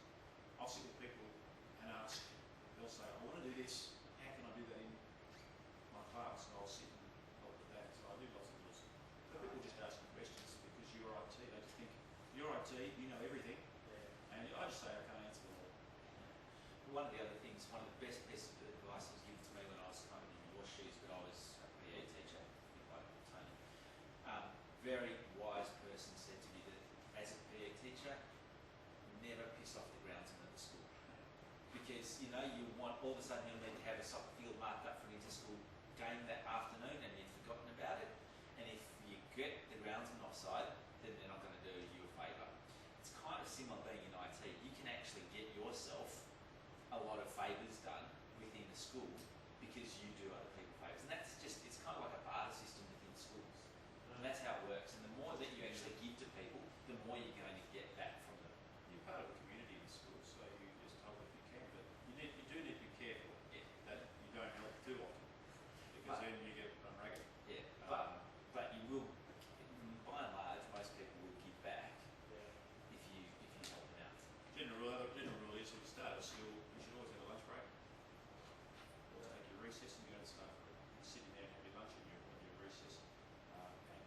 I'll sit with people and ask, they'll say, I want to do this, how can I do that in my class? And I'll sit and help with that. So I do lots of those. But people just ask me questions because you're IT, they just think, you're IT, you know everything. And I just say I can't answer them all. One of the other things, one of the best pieces of advice that was given to me when I was kind of in your shoes, but I was a PE teacher, like Tony. Very wise person said to me that as a PE teacher, never piss off the groundsman at the school. Because, you know, you want, all of a sudden you'll need to have a soccer field marked up for an inter-school game that afternoon and you've forgotten about it. And if you get the groundsman offside, then they're not going to do you a favour. It's kind of similar being in IT. You can actually get yourself a lot of favours done within the school because you do other people favours. And that's just, it's kind of like a barter system within schools. And that's how it works. And the more that you actually give to people, the more you're going to get back from them. You're part of the community in school, so you just help if you can. But you do need to be careful that you don't help too often, because then you get run ragged. Yeah, but you will, by and large, most people will give back if you help them out. General rule is, if you start at school, you should always have a lunch break. Always take your recess and go to staff room. Sit in there and have your lunch and your recess. And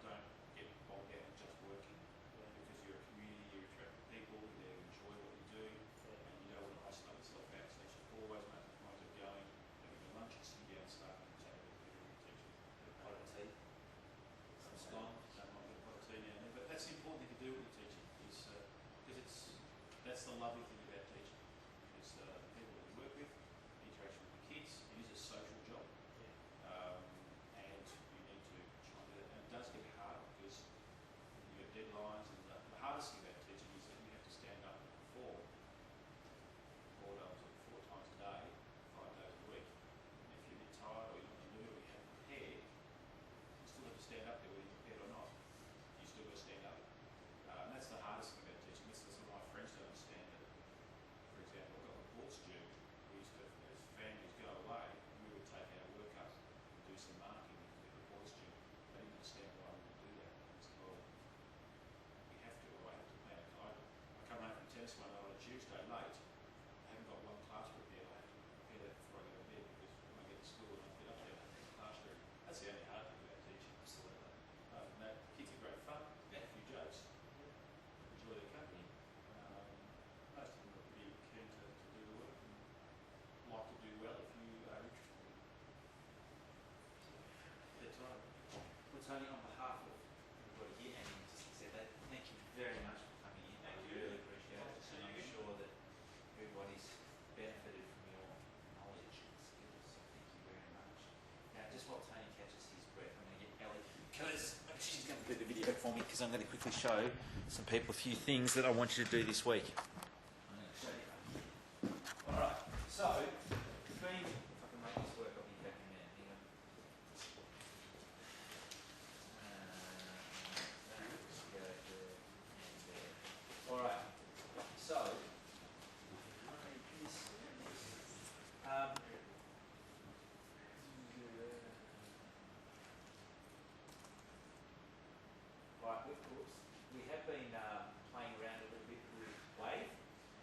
don't get bogged down in just working, because you're a community, you attract people, you enjoy what you do, and you don't want to isolate yourself out. So you should always make the point of going, having your lunch, and sitting down and starting to chat with your teachers. Pot of tea, some scone. Don't mind a pot of tea now and then, but that's the important thing to do with your teaching, is because that's the lovely thing about teaching, is the people that you work with, interaction with the kids. It is a social job, and you need to try and do that. And it does get hard because you have deadlines, and the hardest thing about teaching is that you have to stand up and perform 4 times a day, 5 days a week. And if you're a bit tired or you're not in the mood or you haven't prepared, you still have to stand up there whether you're prepared or not. You still got to stand up. And that's the hardest thing about teaching. That's what my friends don't understand. That, for example, I've got reports due. We used to, as families go away, we would take our work up and do some marking and get reports due. They didn't understand why we would do that. I said, well, we have to, or I have to plan it. I come home from tennis one night on a Tuesday late. I haven't got one class prepared. I have to prepare that before I go to bed, because when I get to school and I get up there, I have to class ready. That's the only hard thing about teaching. Absolutely. And that kids are great fun. A few jokes. Enjoy their company. Most of them are pretty keen to do the work and like to do well if you are interested in it. Their time. Well, Tony, on behalf of everybody here, and just to say that, thank you very much for coming in. Thank I you. really appreciate Nice it. to see And you I'm again. sure that everybody's benefited from your knowledge and skills. So thank you very much. Now, just while Tony catches his breath, I'm going to get Ellie, because she's going to do the video for me, because I'm going to quickly show some people a few things that I want you to do this week. I'm going to show you. All right. So, it's been, if I can make this work, I'll be happy man. Hang on. Let's go there and there. All right. So, right, we have been playing around a little bit with Wave.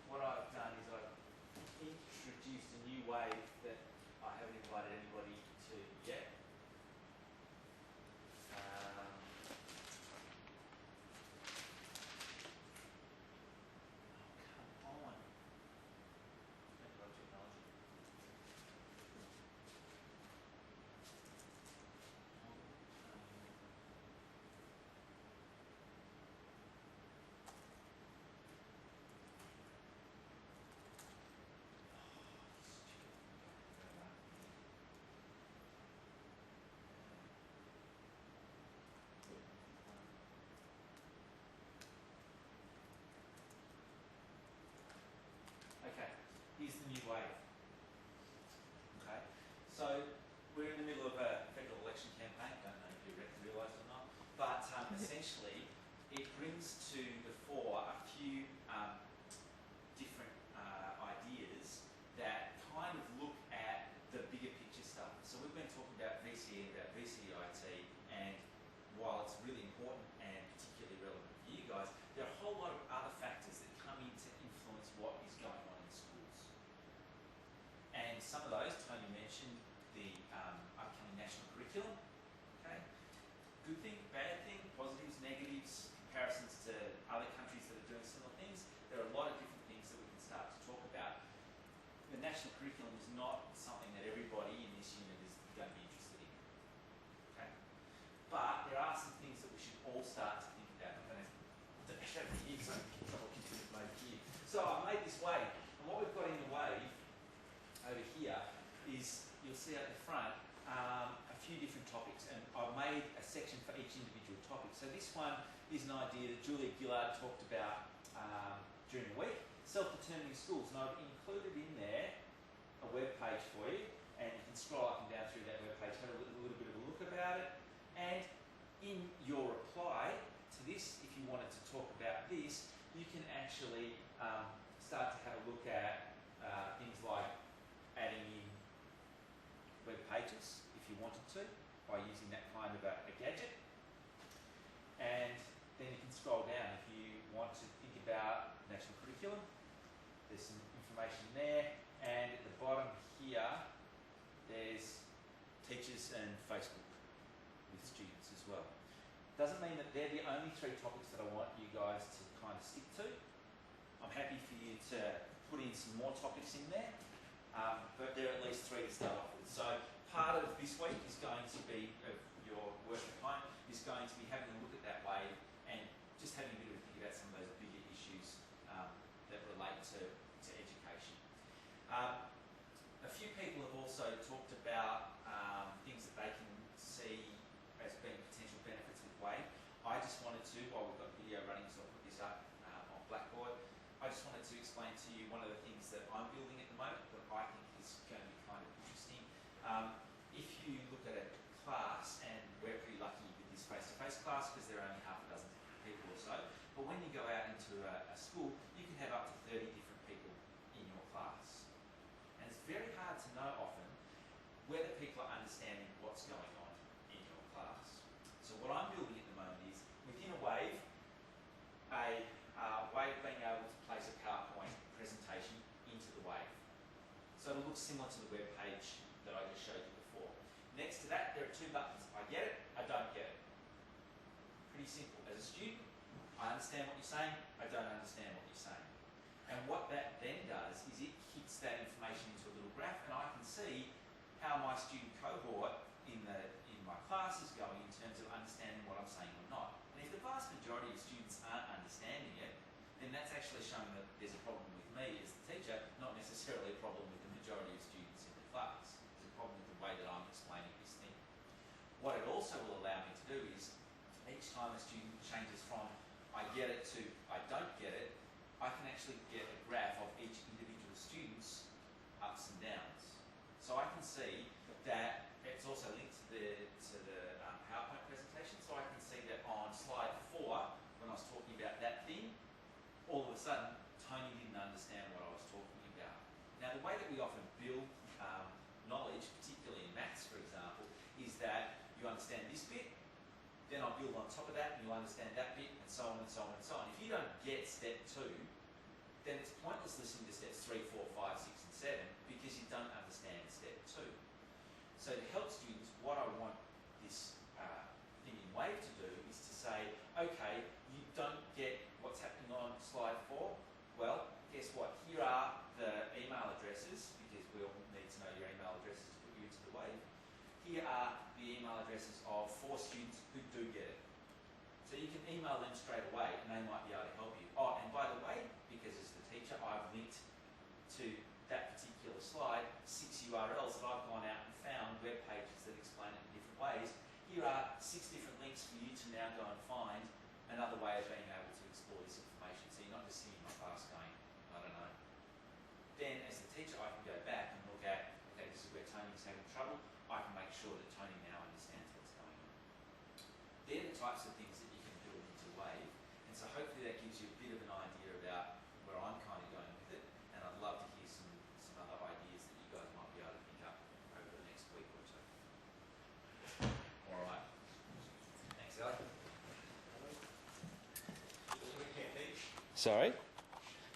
What I've done is I've introduced a new wave that I haven't invited anybody to yet. Come on. Technology. Okay, here's the new wave. Okay, so we're in the middle of a federal election campaign. Don't know if you realise it or not, but essentially it brings to the fore a few different ideas that kind of look at the bigger picture stuff. So we've been talking about VCE, about VCIT, and while it's really important and some of those, Tony mentioned the upcoming national curriculum. Okay, good thing, bad thing, positives, negatives, comparisons to other countries that are doing similar things. There are a lot of different things that we can start to talk about. The national curriculum is not something that everybody in this unit is going to be interested in. Okay, but there are some things that we should all start to think about. I'm going to dash over here so I'll continue to move here. So I've made this wave, and what we've got in the wave over here is, you'll see at the front, a few different topics, and I've made a section for each individual topic. So this one is an idea that Julia Gillard talked about during the week, self-determining schools, and I've included in there a web page for you, and you can scroll up and down through that web page, have a little bit of a look about it, and in your reply to this, if you wanted to talk about this, you can actually start to have a look at things like adding in web pages, if you wanted to, by using that kind of a gadget. And then you can scroll down if you want to think about national curriculum. There's some information there, and at the bottom here, there's teachers and Facebook with students as well. Doesn't mean that they're the only 3 topics that I want you guys to kind of stick to. I'm happy for you to put in some more topics in there, but there are at least 3 to start off with. So part of this week is going to be, of your work at home, is going to be having a look at that wave and just having a bit of a think about some of those bigger issues that relate to education. A few people have also talked about things that they can see as being potential benefits with Wave. I just wanted to, while we've got video running, so I'll put this up on Blackboard, I just wanted to explain to you one of the things that I'm building at the moment that I think is going to be kind of interesting. If you look at a class, and we're pretty lucky with this face-to-face class because there are only half a dozen people or so, but when you go out into a school, you can have up to 30 different people in your class. And it's very hard to know often whether people are understanding what's going on in your class. So what I'm building at the moment is, within a wave, a way of being able to place a PowerPoint presentation into the wave. So it'll look similar to the web page that I just showed you before. Next to that, there are 2 buttons. I get it, I don't get it. Pretty simple. As a student, I understand what you're saying, I don't understand what you're saying. And what that then does is it kicks that information into a little graph, and I can see how my student cohort in my class is going in terms of understanding what I'm saying or not. And if the vast majority of students aren't understanding it, then that's actually showing that there's a problem with me as the teacher, not necessarily a problem with the majority of students in the class. It's a problem with the way that I'm explaining this thing. What it also will allow me to do is, each time a student changes from I get it to I don't get it, I can actually get a graph of each individual student's ups and downs. So I can see that it's also linked to the PowerPoint presentation, so I can see that on slide 4, when I was talking about that thing, all of a sudden, Tony didn't understand what I was talking about. Now, the way that we often build knowledge, particularly in maths, for example, is that you understand this bit, then I'll build on top of that, and you'll understand that bit, and so on and so on and so on. If you don't get step 2, then it's pointless listening to steps 3, 4, 5, 6, and 7, because you don't understand step 2. So to help students, what I want this thing in Wave to do is to say, okay, you don't get what's happening on slide 4. Well, guess what? Here are the email addresses, because we all need to know your email addresses to put you into the Wave. Here are the email addresses of 4 students who do get it. So you can email them straight away, and they might be able to help you. Oh, and by the way, because as the teacher, I've linked to that particular slide 6 URLs that I've gone out and found, web pages that explain it in different ways. Here are 6 different links for you to now go and find another way of being able to explore this information. So you're not just sitting in my class going, I don't know. Then as the teacher, I can go back and look at, okay, this is where Tony's having trouble. I can make sure that Tony now understands what's going on. They're the types of things that you can build into Wave, and so hopefully that gives you a bit of an idea about where I'm kind of going with it, and I'd love to hear some other ideas that you guys might be able to pick up over the next week or two. All right. Thanks, Ellie. Sorry?